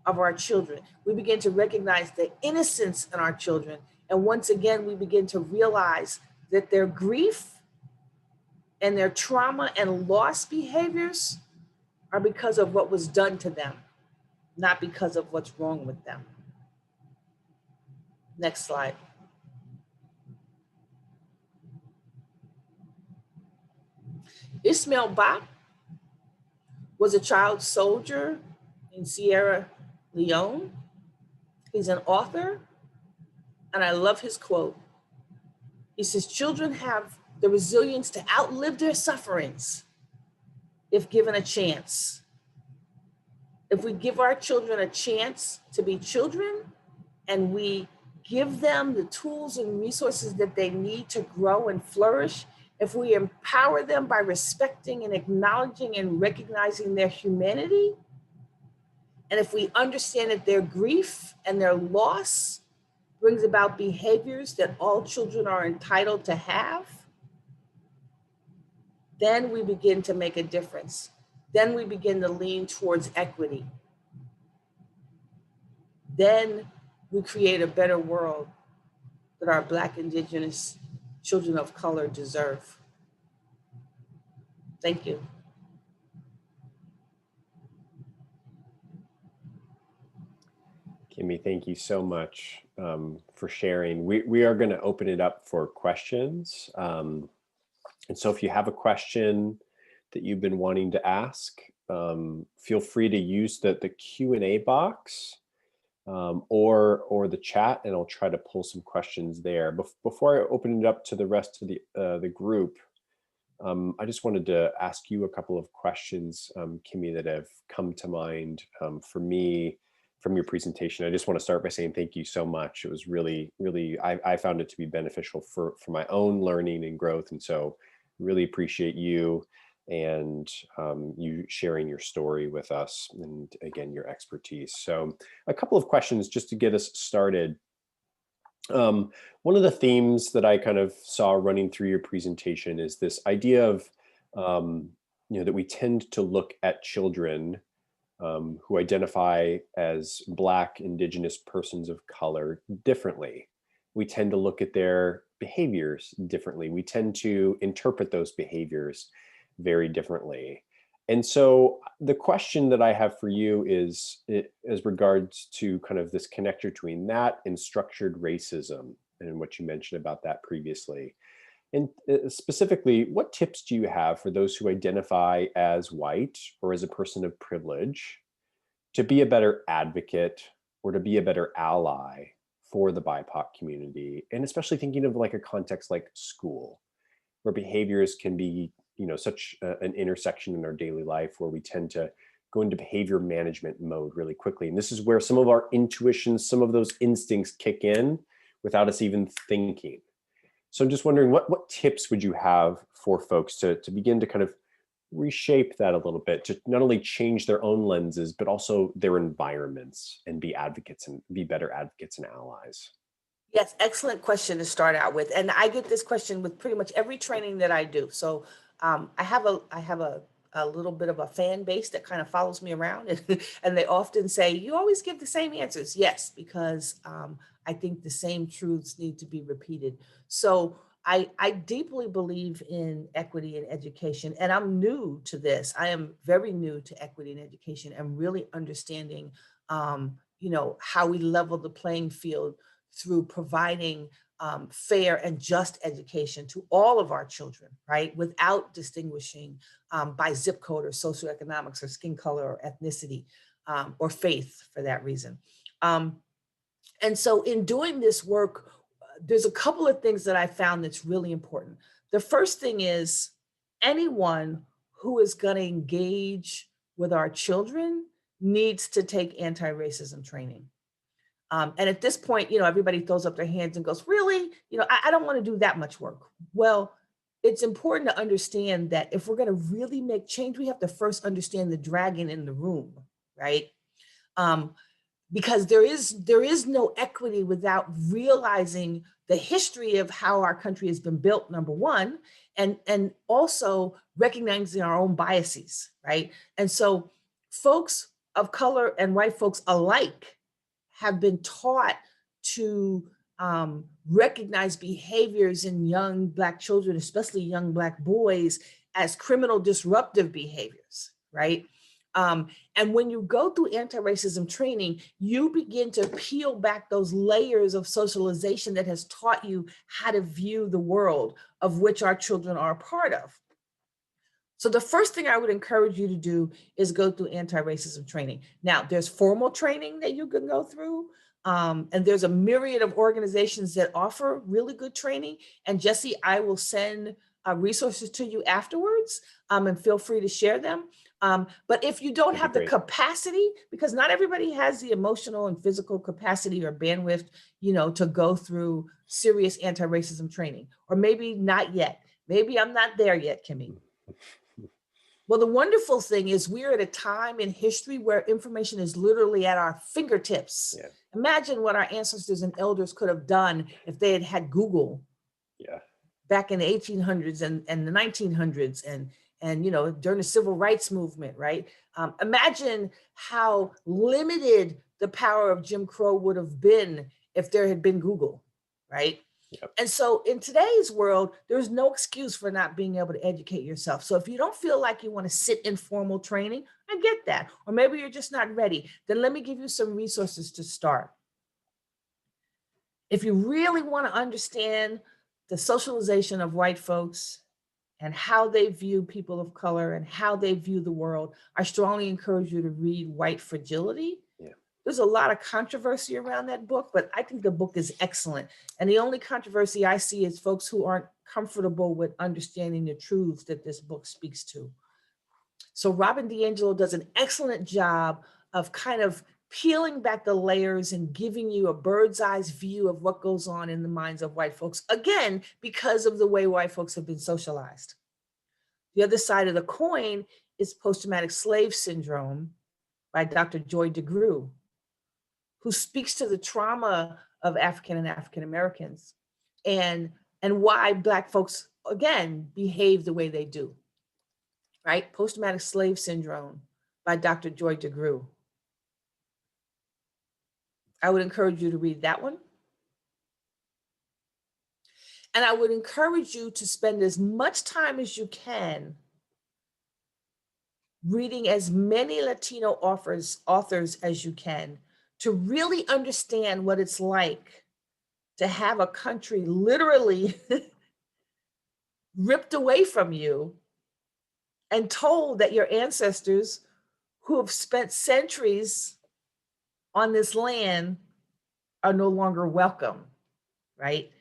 of our children. We begin to recognize the innocence in our children. And once again, we begin to realize that their grief and their trauma and loss behaviors are because of what was done to them, not because of what's wrong with them. Next slide. Ismail Ba was a child soldier in Sierra Leone. He's an author, and I love his quote. He says, "Children have the resilience to outlive their sufferings if given a chance." If we give our children a chance to be children and we give them the tools and resources that they need to grow and flourish, if we empower them by respecting and acknowledging and recognizing their humanity, and if we understand that their grief and their loss brings about behaviors that all children are entitled to have, then we begin to make a difference. Then we begin to lean towards equity. Then we create a better world that our Black, Indigenous, children of color deserve. Thank you. Kimme, thank you so much for sharing. We are going to open it up for questions. And so if you have a question that you've been wanting to ask, feel free to use the Q&A box or the chat, and I'll try to pull some questions there. Before I open it up to the rest of the group, I just wanted to ask you a couple of questions, Kimme, that have come to mind for me from your presentation. I just want to start by saying thank you so much. It was really, I found it to be beneficial for my own learning and growth. And so really appreciate you and you sharing your story with us, and again, your expertise. So a couple of questions just to get us started. One of the themes that I kind of saw running through your presentation is this idea of, that we tend to look at children who identify as Black, Indigenous, persons of color differently. We tend to look at their behaviors differently. We tend to interpret those behaviors very differently. And so the question that I have for you is as regards to kind of this connector between that and structured racism and what you mentioned about that previously. And specifically, what tips do you have for those who identify as white or as a person of privilege to be a better advocate or to be a better ally for the BIPOC community? And especially thinking of like a context like school, where behaviors can be, such an intersection in our daily life, where we tend to go into behavior management mode really quickly. And this is where some of our intuitions, some of those instincts kick in without us even thinking. So I'm just wondering, what tips would you have for folks to begin to kind of reshape that a little bit, to not only change their own lenses, but also their environments, and be advocates and be better advocates and allies? Yes, excellent question to start out with. And I get this question with pretty much every training that I do. So I have a little bit of a fan base that kind of follows me around, and they often say, "You always give the same answers." Yes, because I think the same truths need to be repeated. So I deeply believe in equity in education, and I'm new to this. I am very new to equity in education and really understanding, how we level the playing field through providing fair and just education to all of our children, right? Without distinguishing by zip code or socioeconomics or skin color or ethnicity or faith for that reason. Um, and so in doing this work, there's a couple of things that I found that's really important. The first thing is anyone who is going to engage with our children needs to take anti-racism training. And at this point, everybody throws up their hands and goes, really? I don't want to do that much work. Well, it's important to understand that if we're going to really make change, we have to first understand the dragon in the room, right? Because there is no equity without realizing the history of how our country has been built, number one, and also recognizing our own biases, right? And so folks of color and white folks alike have been taught to recognize behaviors in young Black children, especially young Black boys, as criminal disruptive behaviors, right? And when you go through anti-racism training, you begin to peel back those layers of socialization that has taught you how to view the world of which our children are a part of. So the first thing I would encourage you to do is go through anti-racism training. Now, there's formal training that you can go through, and there's a myriad of organizations that offer really good training. And Jesse, I will send resources to you afterwards, and feel free to share them. But if you don't have the capacity, because not everybody has the emotional and physical capacity or bandwidth, to go through serious anti-racism training, or maybe not yet. Maybe I'm not there yet, Kimme. Well, the wonderful thing is we're at a time in history where information is literally at our fingertips. Yeah. Imagine what our ancestors and elders could have done if they had had Google back in the 1800s and the 1900s and during the civil rights movement, right? Imagine how limited the power of Jim Crow would have been if there had been Google, right? Yep. And so in today's world, there's no excuse for not being able to educate yourself. So if you don't feel like you want to sit in formal training, I get that. Or maybe you're just not ready. Then let me give you some resources to start. If you really want to understand the socialization of white folks and how they view people of color and how they view the world, I strongly encourage you to read White Fragility. There's a lot of controversy around that book, but I think the book is excellent. And the only controversy I see is folks who aren't comfortable with understanding the truths that this book speaks to. So Robin DiAngelo does an excellent job of kind of peeling back the layers and giving you a bird's eye view of what goes on in the minds of white folks, again, because of the way white folks have been socialized. The other side of the coin is post-traumatic slave syndrome by Dr. Joy DeGruy, who speaks to the trauma of African and African Americans and why Black folks, again, behave the way they do, right? Post-traumatic slave syndrome by Dr. Joy DeGruy. I would encourage you to read that one. And I would encourage you to spend as much time as you can reading as many Latino authors as you can to really understand what it's like to have a country literally ripped away from you and told that your ancestors who have spent centuries on this land are no longer welcome, right?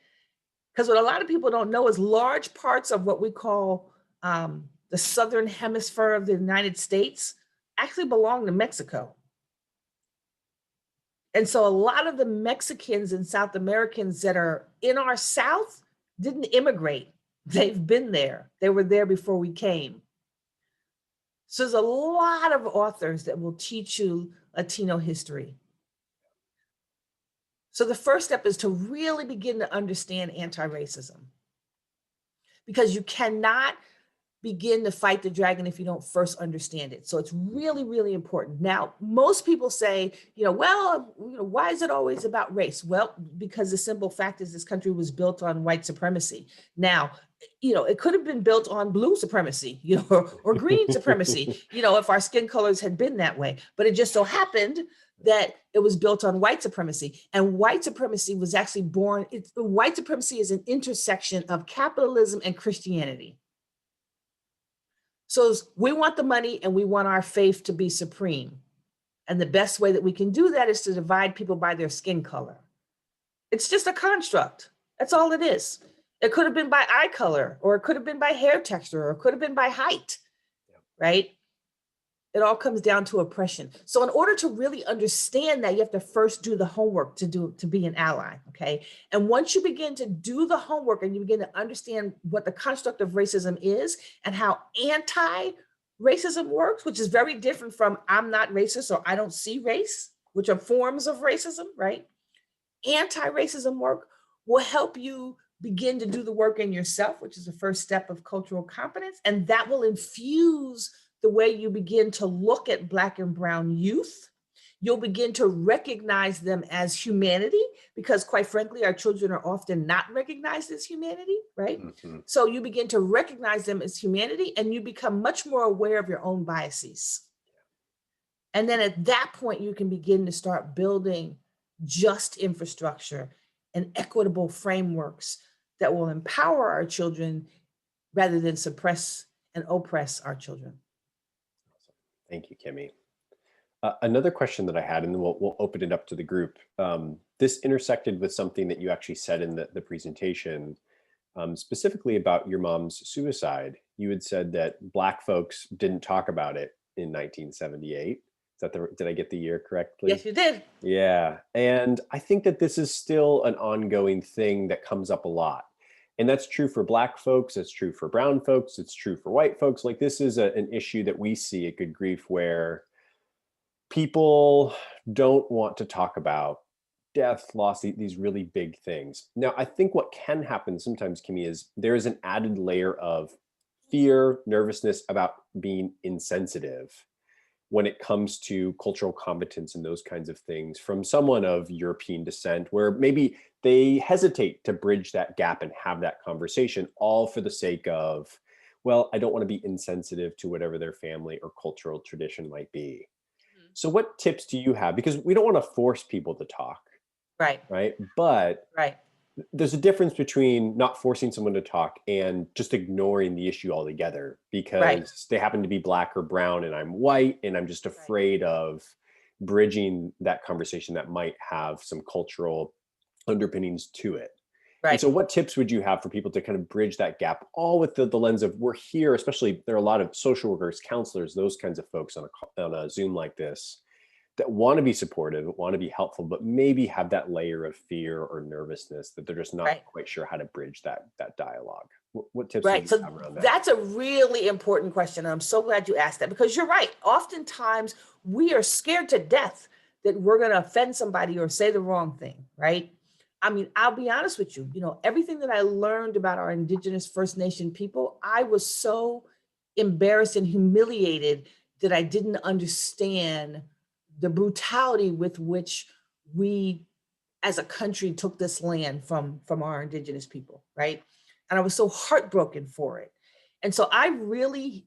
Because what a lot of people don't know is large parts of what we call the Southern Hemisphere of the United States actually belong to Mexico. And so a lot of the Mexicans and South Americans that are in our South didn't immigrate. They've been there. They were there before we came. So there's a lot of authors that will teach you Latino history. So the first step is to really begin to understand anti-racism, because you cannot begin to fight the dragon if you don't first understand it. So it's really, really important. Now, most people say, well, why is it always about race? Well, because the simple fact is this country was built on white supremacy. Now, it could have been built on blue supremacy, or green supremacy, if our skin colors had been that way. But it just so happened that it was built on white supremacy. And white supremacy was actually born, white supremacy is an intersection of capitalism and Christianity. So we want the money and we want our faith to be supreme. And the best way that we can do that is to divide people by their skin color. It's just a construct. That's all it is. It could have been by eye color, or it could have been by hair texture, or it could have been by height, right? It all comes down to oppression. So in order to really understand that, you have to first do the homework to be an ally, okay? And once you begin to do the homework and you begin to understand what the construct of racism is and how anti-racism works, which is very different from I'm not racist or I don't see race, which are forms of racism, right? Anti-racism work will help you begin to do the work in yourself, which is the first step of cultural competence. And that will infuse the way you begin to look at Black and Brown youth. You'll begin to recognize them as humanity, because quite frankly, our children are often not recognized as humanity, right? Mm-hmm. So you begin to recognize them as humanity and you become much more aware of your own biases. And then at that point, you can begin to start building just infrastructure and equitable frameworks that will empower our children rather than suppress and oppress our children. Thank you, Kimme. Another question that I had, and then we'll open it up to the group. This intersected with something that you actually said in the presentation, specifically about your mom's suicide. You had said that Black folks didn't talk about it in 1978. Did I get the year correctly? Yes, you did. Yeah. And I think that this is still an ongoing thing that comes up a lot. And that's true for Black folks, it's true for brown folks, it's true for white folks. Like, this is an issue that we see at Good Grief where people don't want to talk about death, loss, these really big things. Now, I think what can happen sometimes, Kimme, is there is an added layer of fear, nervousness about being insensitive when it comes to cultural competence and those kinds of things from someone of European descent, where maybe they hesitate to bridge that gap and have that conversation, all for the sake of, well, I don't want to be insensitive to whatever their family or cultural tradition might be. Mm-hmm. So what tips do you have? Because we don't want to force people to talk. Right. Right. But right. There's a difference between not forcing someone to talk and just ignoring the issue altogether because they happen to be Black or brown and I'm white, and I'm just afraid of bridging that conversation that might have some cultural underpinnings to it. Right. And so what tips would you have for people to kind of bridge that gap, all with the lens of we're here, especially there are a lot of social workers, counselors, those kinds of folks on a Zoom like this that want to be supportive, want to be helpful, but maybe have that layer of fear or nervousness that they're just not quite sure how to bridge that dialogue. What tips would you have around that? That's a really important question. I'm so glad you asked that, because you're right. Oftentimes we are scared to death that we're going to offend somebody or say the wrong thing, right? I mean, I'll be honest with you, everything that I learned about our Indigenous First Nation people, I was so embarrassed and humiliated that I didn't understand the brutality with which we as a country took this land from our Indigenous people, right? And I was so heartbroken for it. And so I really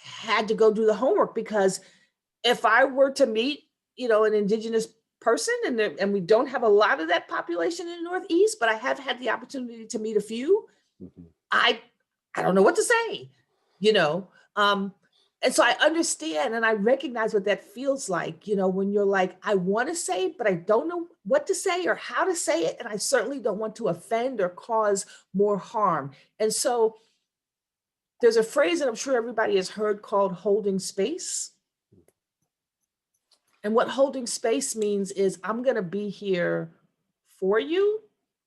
had to go do the homework, because if I were to meet, an Indigenous person, and we don't have a lot of that population in the Northeast, but I have had the opportunity to meet a few, mm-hmm. I don't know what to say, and so I understand and I recognize what that feels like, when you're like, I want to say it, but I don't know what to say or how to say it. And I certainly don't want to offend or cause more harm. And so there's a phrase that I'm sure everybody has heard called holding space. And what holding space means is I'm going to be here for you.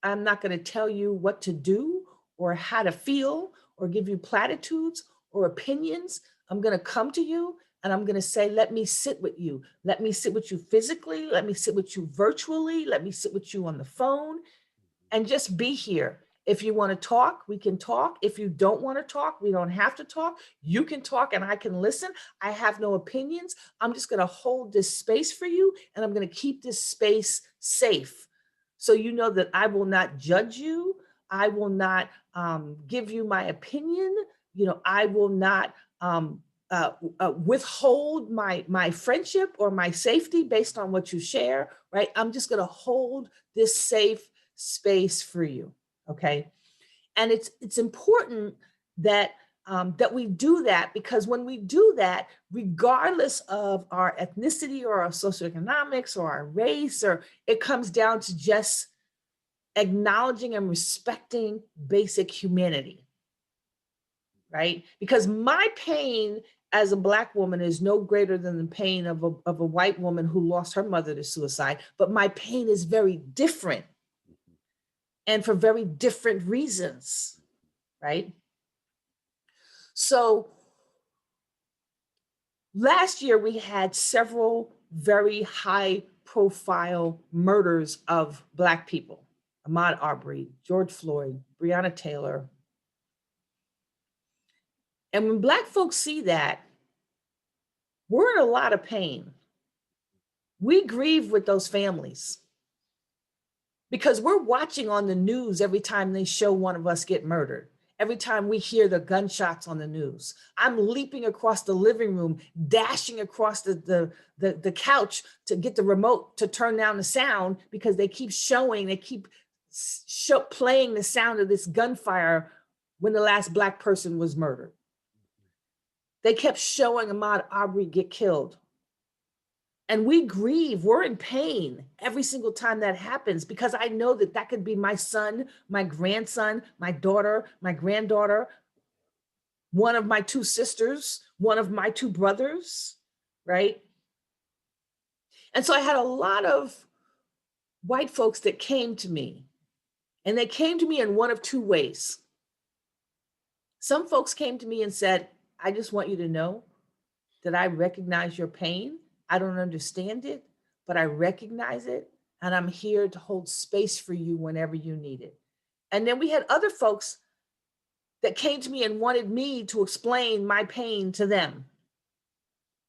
I'm not going to tell you what to do or how to feel or give you platitudes or opinions. I'm going to come to you and I'm going to say, let me sit with you. Let me sit with you physically. Let me sit with you virtually. Let me sit with you on the phone and just be here. If you want to talk, we can talk. If you don't want to talk, we don't have to talk. You can talk and I can listen. I have no opinions. I'm just going to hold this space for you, and I'm going to keep this space safe. So you know that I will not judge you. I will not give you my opinion. I will not withhold my friendship or my safety based on what you share, right? I'm just going to hold this safe space for you. Okay. And it's important that that we do that, because when we do that, regardless of our ethnicity or our socioeconomics or our race, or it comes down to just acknowledging and respecting basic humanity, right? Because my pain as a Black woman is no greater than the pain of a white woman who lost her mother to suicide, but my pain is very different, and for very different reasons, right? So last year we had several very high profile murders of Black people: Ahmaud Arbery, George Floyd, Breonna Taylor. And when Black folks see that, we're in a lot of pain. We grieve with those families because we're watching on the news every time they show one of us get murdered. Every time we hear the gunshots on the news, I'm leaping across the living room, dashing across the couch to get the remote to turn down the sound, because they keep playing the sound of this gunfire when the last Black person was murdered. They kept showing Ahmaud Arbery get killed. And we grieve, we're in pain every single time that happens, because I know that that could be my son, my grandson, my daughter, my granddaughter, one of my two sisters, one of my two brothers, right? And so I had a lot of white folks that came to me, and they came to me in one of two ways. Some folks came to me and said, I just want you to know that I recognize your pain. I don't understand it, but I recognize it, and I'm here to hold space for you whenever you need it. And then we had other folks that came to me and wanted me to explain my pain to them,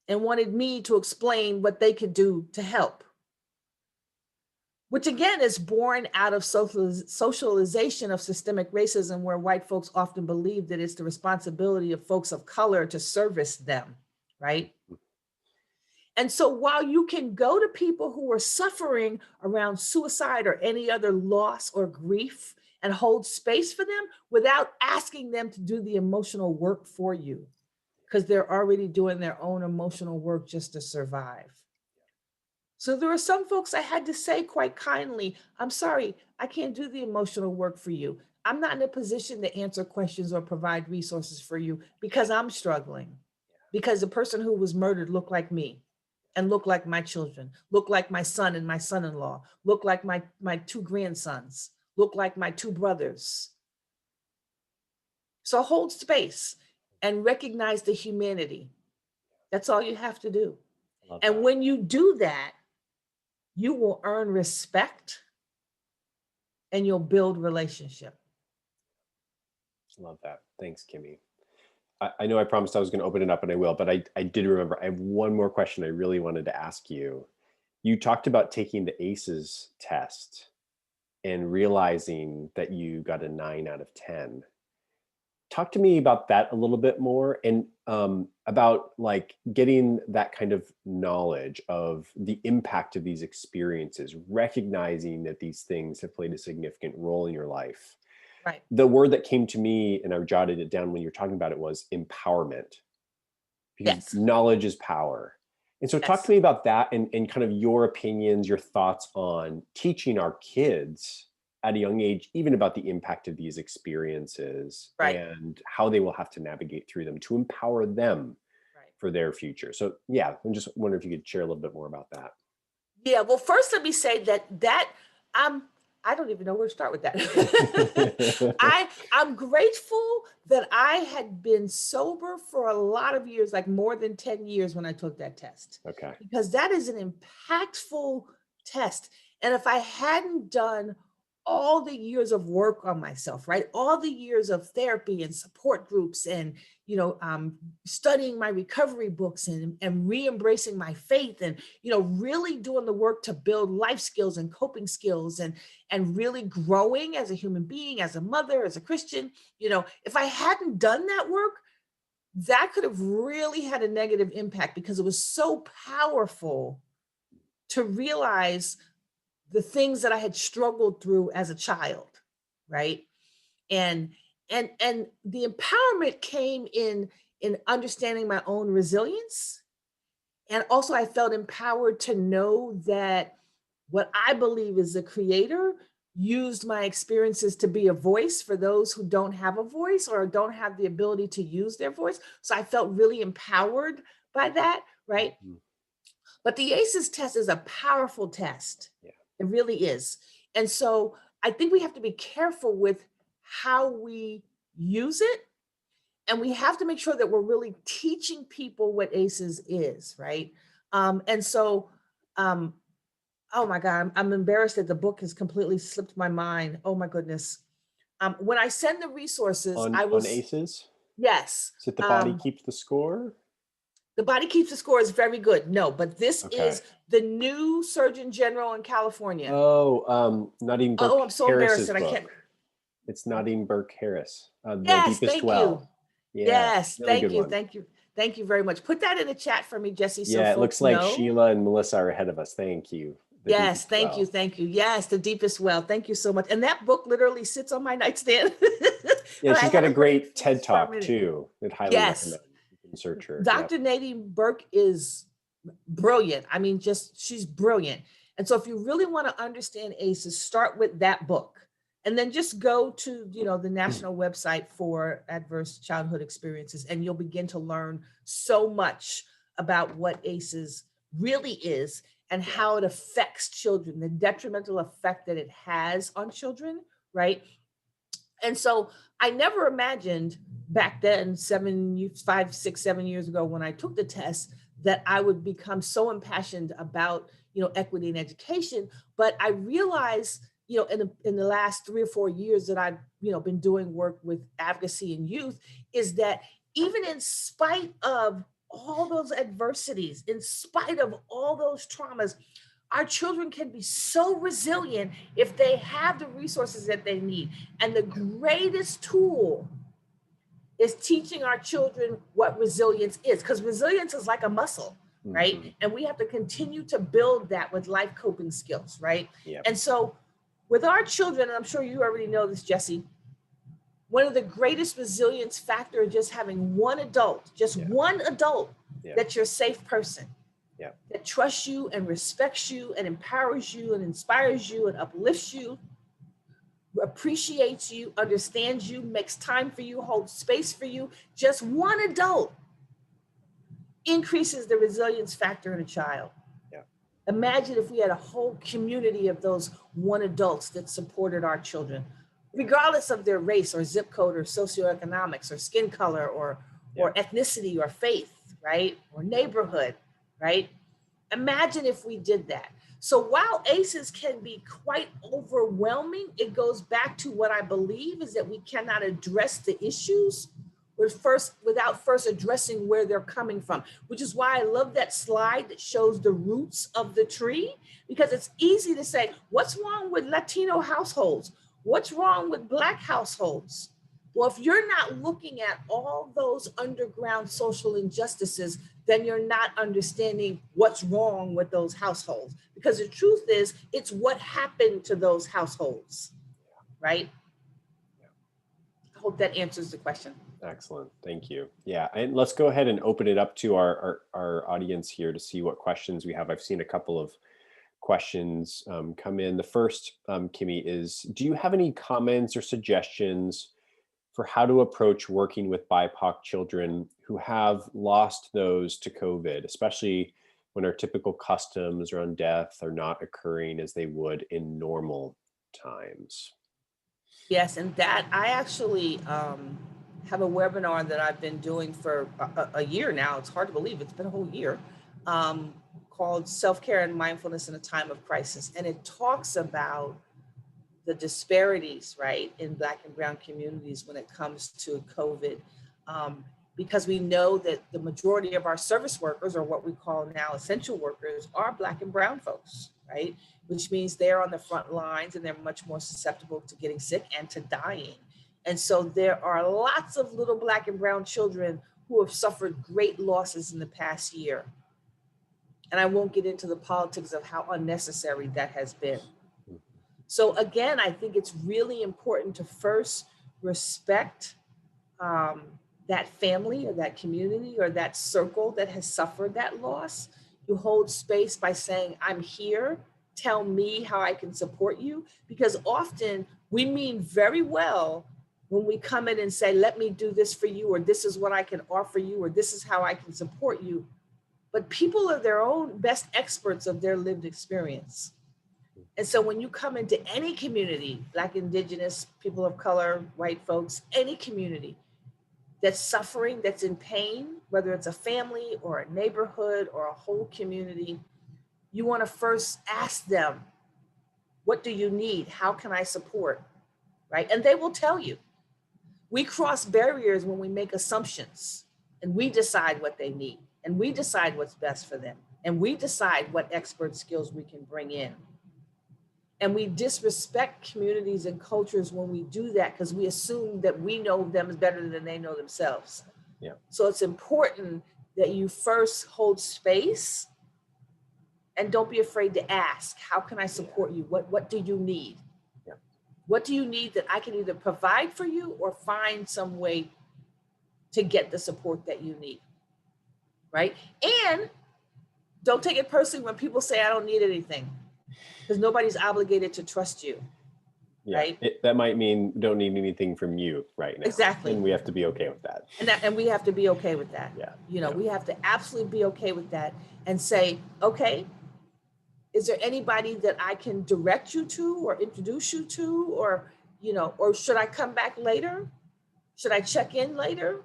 and wanted me to explain what they could do to help, which again is born out of socialization of systemic racism, where white folks often believe that it's the responsibility of folks of color to service them, right? And so while you can go to people who are suffering around suicide or any other loss or grief and hold space for them without asking them to do the emotional work for you, because they're already doing their own emotional work just to survive. So there are some folks I had to say quite kindly, I'm sorry, I can't do the emotional work for you. I'm not in a position to answer questions or provide resources for you because I'm struggling, because the person who was murdered looked like me, and look like my children, look like my son and my son-in-law, look like my two grandsons, look like my two brothers. So hold space and recognize the humanity. That's all you have to do. And when you do that, you will earn respect and you'll build relationship. Love that. Thanks, Kimme. I know I promised I was going to open it up, and I will, but I did remember I have one more question I really wanted to ask you. You talked about taking the ACEs test and realizing that you got a 9 out of 10. Talk to me about that a little bit more, and about like getting that kind of knowledge of the impact of these experiences, recognizing that these things have played a significant role in your life. Right. The word that came to me, and I jotted it down when you were talking about it, was empowerment. Because Yes. knowledge is power. And so talk to me about that, and kind of your opinions, your thoughts on teaching our kids at a young age, even about the impact of these experiences, Right. and how they will have to navigate through them to empower them for their future. So yeah, I'm just wondering if you could share a little bit more about that. Yeah, well, first let me say that I don't even know where to start with that. I'm grateful that I had been sober for a lot of years, like more than 10 years when I took that test. Okay. Because that is an impactful test. And if I hadn't done all the years of work on myself, right? All the years of therapy and support groups and, studying my recovery books and re-embracing my faith and, really doing the work to build life skills and coping skills and really growing as a human being, as a mother, as a Christian. If I hadn't done that work, that could have really had a negative impact because it was so powerful to realize the things that I had struggled through as a child, right? And and the empowerment came in understanding my own resilience. And also I felt empowered to know that what I believe is the creator used my experiences to be a voice for those who don't have a voice or don't have the ability to use their voice. So I felt really empowered by that, right? Mhm. But the ACEs test is a powerful test. Yeah. It really is. And so I think we have to be careful with how we use it. And we have to make sure that we're really teaching people what ACEs is, right? And so, um, oh my God, I'm embarrassed that the book has completely slipped my mind. Oh my goodness. When I send the resources, I On was, ACEs, yes. is it The Body Keeps the Score? The Body Keeps the Score is very good. No, but this Okay. is the new Surgeon General in California. Oh, Nadine Burke Oh, I'm so embarrassed Harris's that I can't. book. It's Nadine Burke Harris, The Yes, Deepest thank you. Well. Yeah, Yes, really good thank you. one. Thank you. Thank you very much. Put that in the chat for me, Jesse, so Yeah, it looks folks like know. Sheila and Melissa are ahead of us. Thank you. The Yes, Deepest thank you. Well. Thank you. Yes, The Deepest Well. Thank you so much. And that book literally sits on my nightstand. Yeah, And I she's got a haven't read it great TED finished for a Talk minute. too. I'd highly Yes, recommend. You can search her. Yep. Dr. Nadine Burke is brilliant. I mean, just she's brilliant. And so if you really want to understand ACEs, start with that book. And then just go to, the national website for adverse childhood experiences, and you'll begin to learn so much about what ACEs really is and how it affects children, the detrimental effect that it has on children, right? And so I never imagined back then, 5, 6, 7 years ago, when I took the test, that I would become so impassioned about, equity in education. But I realized, in the last 3 or 4 years that I've, been doing work with advocacy and youth, is that even in spite of all those adversities, in spite of all those traumas, our children can be so resilient if they have the resources that they need. And the greatest tool is teaching our children what resilience is, because resilience is like a muscle, right? Mhm. And we have to continue to build that with life coping skills, right? Yep. And so with our children, and I'm sure you already know this, Jesse, one of the greatest resilience factors is just having one adult, Yeah. that's your safe person. Yeah. That trusts you and respects you and empowers you and inspires you and uplifts you, appreciates you, understands you, makes time for you, holds space for you. Just one adult increases the resilience factor in a child. Yeah. Imagine if we had a whole community of those one adults that supported our children, regardless of their race or zip code or socioeconomics or skin color or ethnicity or faith, right? Or neighborhood, right? Imagine if we did that. So while ACEs can be quite overwhelming, it goes back to what I believe is that we cannot address the issues without first addressing where they're coming from, which is why I love that slide that shows the roots of the tree, because it's easy to say, what's wrong with Latino households? What's wrong with Black households? Well, if you're not looking at all those underground social injustices, then you're not understanding what's wrong with those households. Because the truth is, it's what happened to those households, right? I hope that answers the question. Excellent. Thank you. Yeah. And let's go ahead and open it up to our audience here to see what questions we have. I've seen a couple of questions come in. The first, Kimme, is, do you have any comments or suggestions for how to approach working with BIPOC children who have lost those to COVID, especially when our typical customs around death are not occurring as they would in normal times? Yes, and that I actually have a webinar that I've been doing for a year now. It's hard to believe it's been a whole year, called Self-Care and Mindfulness in a Time of Crisis. And it talks about the disparities, right, in Black and brown communities when it comes to COVID, because we know that the majority of our service workers, or what we call now essential workers, are Black and brown folks, right? Which means they're on the front lines and they're much more susceptible to getting sick and to dying. And so there are lots of little Black and brown children who have suffered great losses in the past year. And I won't get into the politics of how unnecessary that has been. So again, I think it's really important to first respect that family or that community or that circle that has suffered that loss. You hold space by saying, I'm here, tell me how I can support you. Because often we mean very well when we come in and say, let me do this for you, or this is what I can offer you, or this is how I can support you. But people are their own best experts of their lived experience. And so when you come into any community, Black, Indigenous, people of color, white folks, any community that's suffering, that's in pain, whether it's a family or a neighborhood or a whole community, you want to first ask them, what do you need? How can I support? Right? And they will tell you. We cross barriers when we make assumptions and we decide what they need and we decide what's best for them and we decide what expert skills we can bring in. And we disrespect communities and cultures when we do that because we assume that we know them better than they know themselves. Yeah. So it's important that you first hold space and don't be afraid to ask, how can I support you? What do you need? Yeah. What do you need that I can either provide for you or find some way to get the support that you need, right? And don't take it personally when people say, I don't need anything, because nobody's obligated to trust you, right? That might mean don't need anything from you right now. Exactly. And we have to be okay with that. And we have to be okay with that. Yeah. We have to absolutely be okay with that and say, okay, is there anybody that I can direct you to or introduce you to, or, or should I come back later? Should I check in later?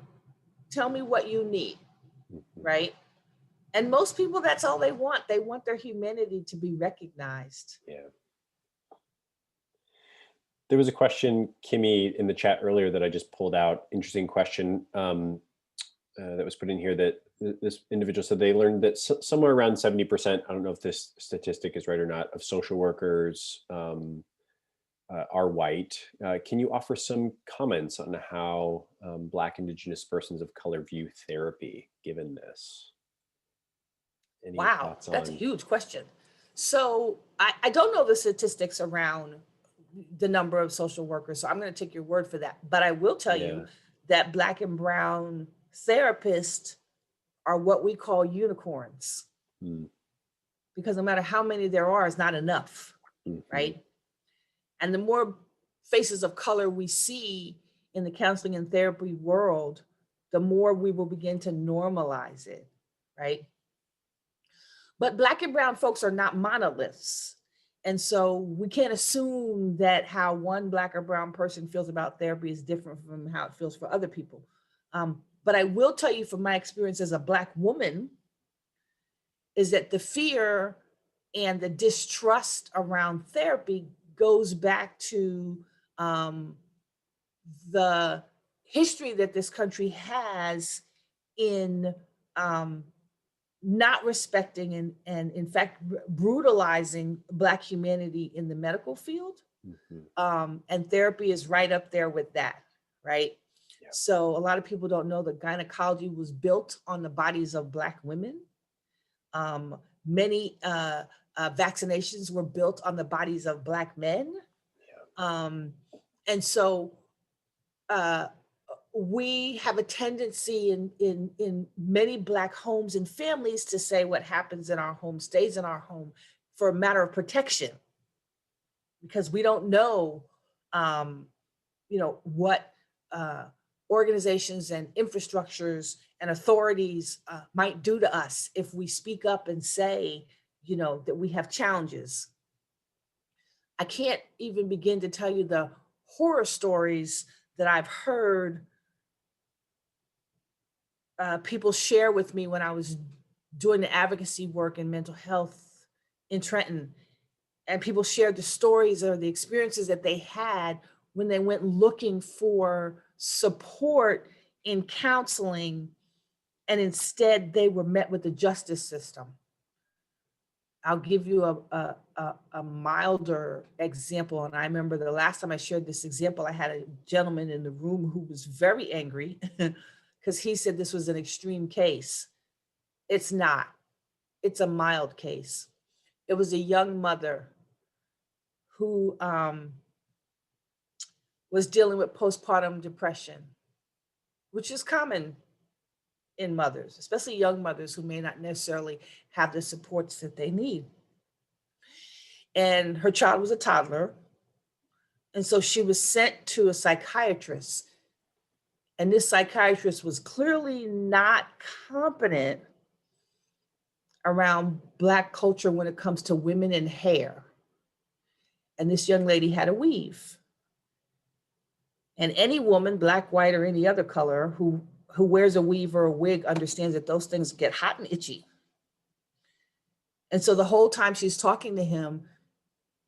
Tell me what you need, right? And most people, that's all they want. They want their humanity to be recognized. Yeah. There was a question, Kimme, in the chat earlier that I just pulled out. Interesting question that was put in here that this individual said they learned that somewhere around 70%, I don't know if this statistic is right or not, of social workers are white. Can you offer some comments on how Black, Indigenous persons of color view therapy given this? Wow, that's a huge question. So I don't know the statistics around the number of social workers, so I'm going to take your word for that. But I will tell you that Black and brown therapists are what we call unicorns. Because no matter how many there are, it's not enough, right? And the more faces of color we see in the counseling and therapy world, the more we will begin to normalize it, right? But Black and brown folks are not monoliths. And so we can't assume that how one Black or brown person feels about therapy is different from how it feels for other people. But I will tell you from my experience as a Black woman is that the fear and the distrust around therapy goes back to the history that this country has in not respecting and in fact brutalizing Black humanity in the medical field. And therapy is right up there with that, right? Yeah. So a lot of people don't know that gynecology was built on the bodies of Black women. Many vaccinations were built on the bodies of Black men. Yeah. And so we have a tendency in many Black homes and families to say what happens in our home stays in our home for a matter of protection, because we don't know, what organizations and infrastructures and authorities might do to us if we speak up and say, that we have challenges. I can't even begin to tell you the horror stories that I've heard people share with me when I was doing the advocacy work in mental health in Trenton. And people shared the stories or the experiences that they had when they went looking for support in counseling, and instead they were met with the justice system. I'll give you a milder example. And I remember the last time I shared this example, I had a gentleman in the room who was very angry because he said this was an extreme case. It's not. It's a mild case. It was a young mother who was dealing with postpartum depression, which is common in mothers, especially young mothers who may not necessarily have the supports that they need. And her child was a toddler. And so she was sent to a psychiatrist. And this psychiatrist was clearly not competent around Black culture when it comes to women and hair. And this young lady had a weave. And any woman, Black, white, or any other color, who wears a weave or a wig understands that those things get hot and itchy. And so the whole time she's talking to him,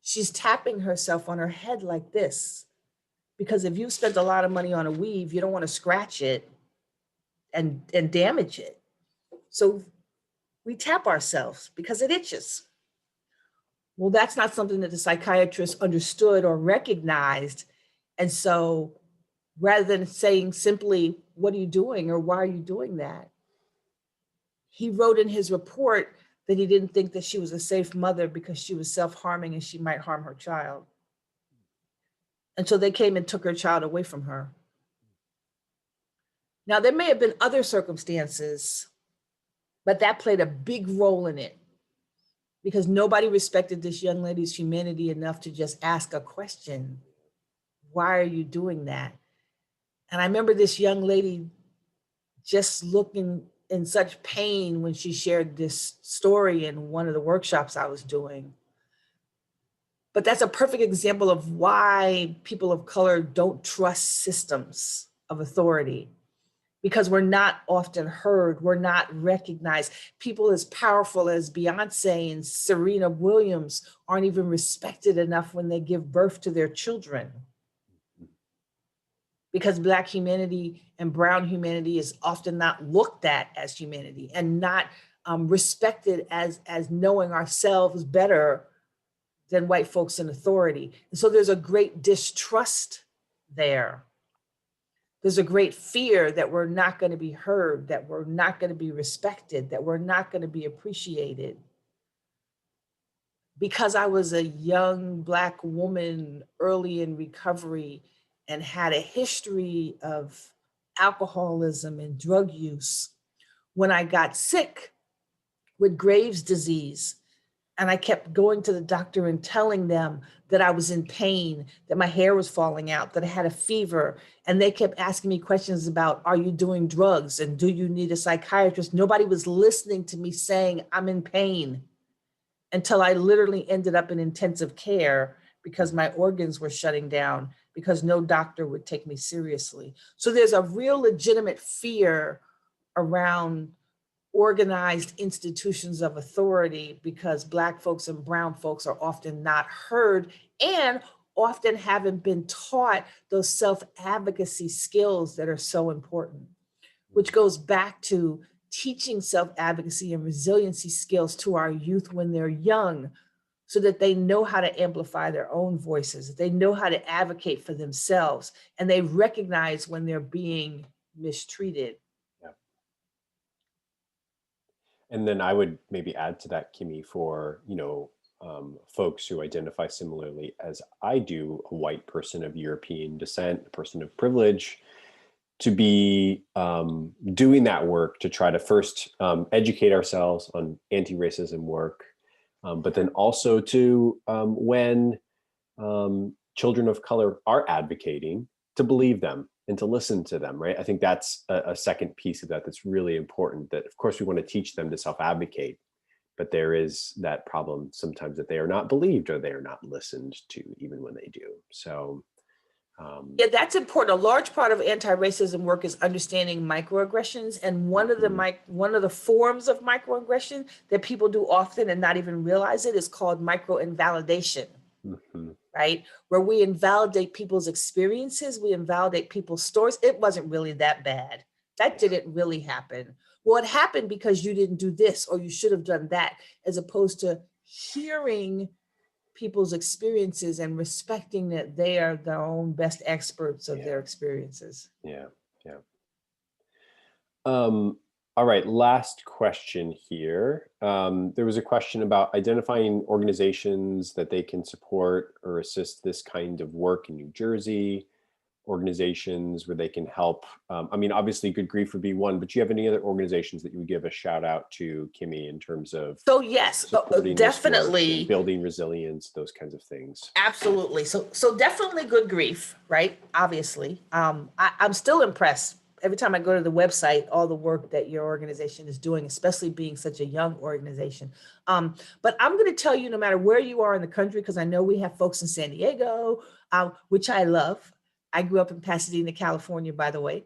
she's tapping herself on her head like this. Because if you've spent a lot of money on a weave, you don't want to scratch it and damage it. So we tap ourselves because it itches. Well, that's not something that the psychiatrist understood or recognized. And so rather than saying simply, what are you doing or why are you doing that? He wrote in his report that he didn't think that she was a safe mother because she was self-harming and she might harm her child. And so they came and took her child away from her. Now, there may have been other circumstances, but that played a big role in it because nobody respected this young lady's humanity enough to just ask a question. Why are you doing that? And I remember this young lady just looking in such pain when she shared this story in one of the workshops I was doing. But that's a perfect example of why people of color don't trust systems of authority, because we're not often heard, we're not recognized. People as powerful as Beyonce and Serena Williams aren't even respected enough when they give birth to their children. Because Black humanity and brown humanity is often not looked at as humanity and not respected as knowing ourselves better than white folks in authority. And so there's a great distrust there. There's a great fear that we're not going to be heard, that we're not going to be respected, that we're not going to be appreciated. Because I was a young Black woman early in recovery and had a history of alcoholism and drug use, when I got sick with Graves' disease, and I kept going to the doctor and telling them that I was in pain, that my hair was falling out, that I had a fever. And they kept asking me questions about, are you doing drugs? And do you need a psychiatrist? Nobody was listening to me saying I'm in pain, until I literally ended up in intensive care because my organs were shutting down, because no doctor would take me seriously. So there's a real legitimate fear around organized institutions of authority because Black folks and brown folks are often not heard and often haven't been taught those self-advocacy skills that are so important, which goes back to teaching self-advocacy and resiliency skills to our youth when they're young, so that they know how to amplify their own voices, that they know how to advocate for themselves, and they recognize when they're being mistreated. And then I would maybe add to that, Kimme, for, folks who identify similarly as I do, a white person of European descent, a person of privilege, to be doing that work to try to first educate ourselves on anti-racism work, but then also to, when children of color are advocating, to believe them and to listen to them, right? I think that's a second piece of that that's really important, that of course we want to teach them to self-advocate, but there is that problem sometimes that they are not believed or they are not listened to even when they do. So Yeah, that's important. A large part of anti-racism work is understanding microaggressions, and one of the forms of microaggression that people do often and not even realize it is called microinvalidation. Right? Where we invalidate people's experiences, we invalidate people's stories. It wasn't really that bad. That didn't really happen. Well, it happened because you didn't do this or you should have done that, as opposed to hearing people's experiences and respecting that they are their own best experts of their experiences. Yeah, yeah. All right, last question here. There was a question about identifying organizations that they can support or assist this kind of work in New Jersey, organizations where they can help. I mean, obviously Good Grief would be one, but do you have any other organizations that you would give a shout out to, Kimme, in terms of supporting definitely building resilience, those kinds of things? Absolutely. So definitely Good Grief, right? Obviously. I'm still impressed every time I go to the website, all the work that your organization is doing, especially being such a young organization. But I'm going to tell you, no matter where you are in the country, because I know we have folks in San Diego, which I love. I grew up in Pasadena, California, by the way,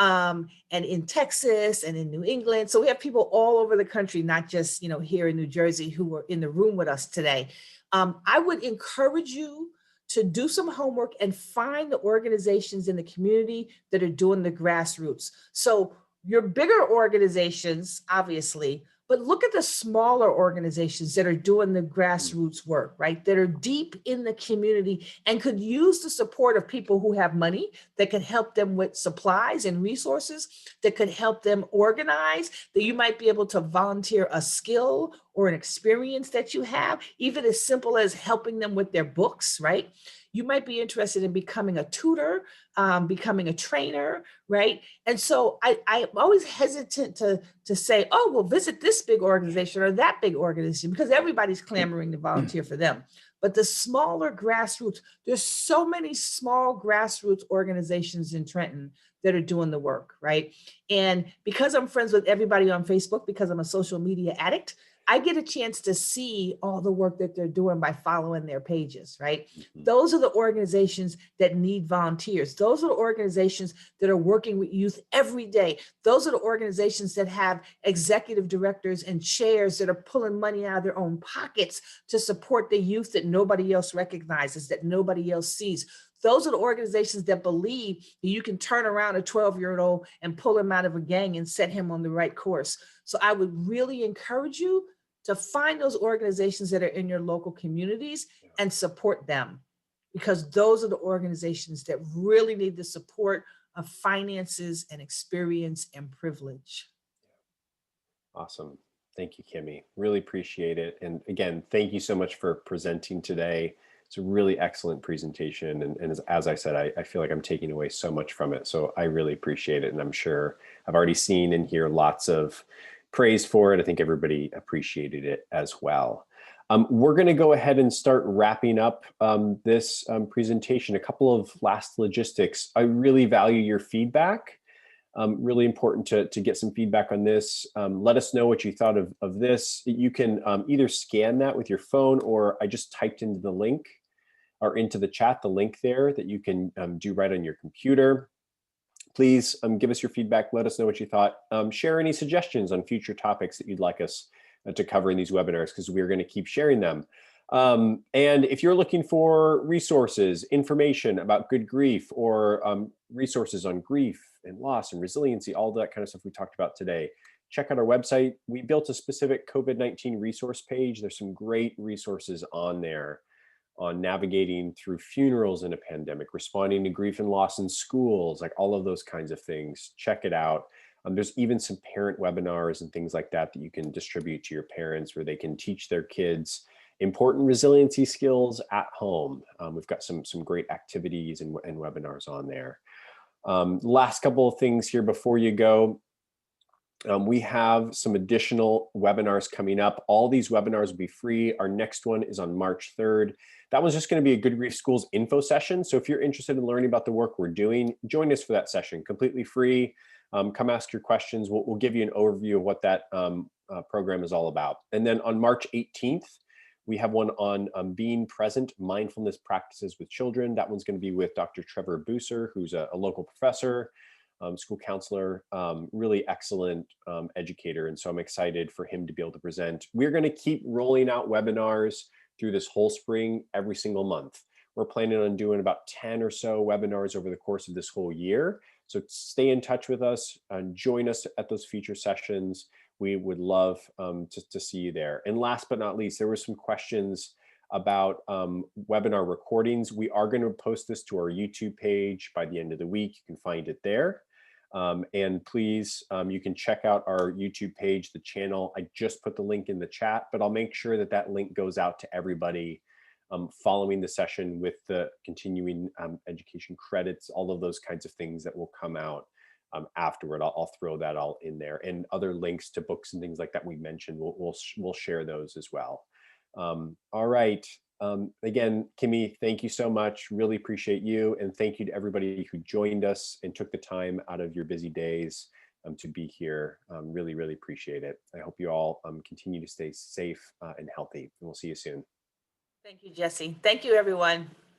and in Texas and in New England. So we have people all over the country, not just, here in New Jersey, who are in the room with us today. I would encourage you to do some homework and find the organizations in the community that are doing the grassroots. So your bigger organizations, obviously, but look at the smaller organizations that are doing the grassroots work, right? That are deep in the community and could use the support of people who have money, that can help them with supplies and resources, that could help them organize, that you might be able to volunteer a skill or an experience that you have, even as simple as helping them with their books, right? You might be interested in becoming a tutor, becoming a trainer, right? And so I'm always hesitant to say, oh, well, visit this big organization or that big organization, because everybody's clamoring to volunteer for them. But the smaller grassroots, there's so many small grassroots organizations in Trenton that are doing the work, right? And because I'm friends with everybody on Facebook, because I'm a social media addict, I get a chance to see all the work that they're doing by following their pages, right? Those are the organizations that need volunteers. Those are the organizations that are working with youth every day. Those are the organizations that have executive directors and chairs that are pulling money out of their own pockets to support the youth that nobody else recognizes, that nobody else sees. Those are the organizations that believe that you can turn around a 12-year-old and pull him out of a gang and set him on the right course. So I would really encourage you to find those organizations that are in your local communities and support them, because those are the organizations that really need the support of finances and experience and privilege. Awesome. Thank you, Kimme. Really appreciate it. And again, thank you so much for presenting today. It's a really excellent presentation. And as I said, I feel like I'm taking away so much from it. So I really appreciate it. And I'm sure I've already seen and hear lots of praise for it. I think everybody appreciated it as well. We're going to go ahead and start wrapping up this presentation. A couple of last logistics. I really value your feedback. Really important to get some feedback on this. Let us know what you thought of this. You can either scan that with your phone, or I just typed into the link or into the chat, the link there that you can do right on your computer. Please give us your feedback. Let us know what you thought. Share any suggestions on future topics that you'd like us to cover in these webinars, because we're going to keep sharing them. And if you're looking for resources, information about Good Grief, or resources on grief and loss and resiliency, all that kind of stuff we talked about today, check out our website. We built a specific COVID-19 resource page. There's some great resources on there on navigating through funerals in a pandemic, responding to grief and loss in schools, like all of those kinds of things. Check it out. There's even some parent webinars and things like that that you can distribute to your parents, where they can teach their kids important resiliency skills at home. We've got some great activities and webinars on there. Last couple of things here before you go. We have some additional webinars coming up. All these webinars will be free. Our next one is on March 3rd. That one's just going to be a Good Grief Schools info session. So if you're interested in learning about the work we're doing, join us for that session, completely free. Come ask your questions. We'll give you an overview of what that program is all about. And then on March 18th, We have one on being present, mindfulness practices with children. That one's going to be with Dr. Trevor Booser, who's a local professor, school counselor, really excellent educator. And so I'm excited for him to be able to present. We're going to keep rolling out webinars through this whole spring every single month. We're planning on doing about 10 or so webinars over the course of this whole year. So stay in touch with us and join us at those feature sessions. We would love to see you there. And last but not least, there were some questions about webinar recordings. We are going to post this to our YouTube page by the end of the week. You can find it there. And please, you can check out our YouTube page, the channel. I just put the link in the chat, but I'll make sure that that link goes out to everybody following the session with the continuing education credits, all of those kinds of things that will come out afterward. I'll throw that all in there, and other links to books and things like that we mentioned. We'll share those as well. All right. Again, Kimme, thank you so much. Really appreciate you, and thank you to everybody who joined us and took the time out of your busy days to be here. Really, really appreciate it. I hope you all continue to stay safe and healthy, and we'll see you soon. Thank you, Jesse. Thank you, everyone.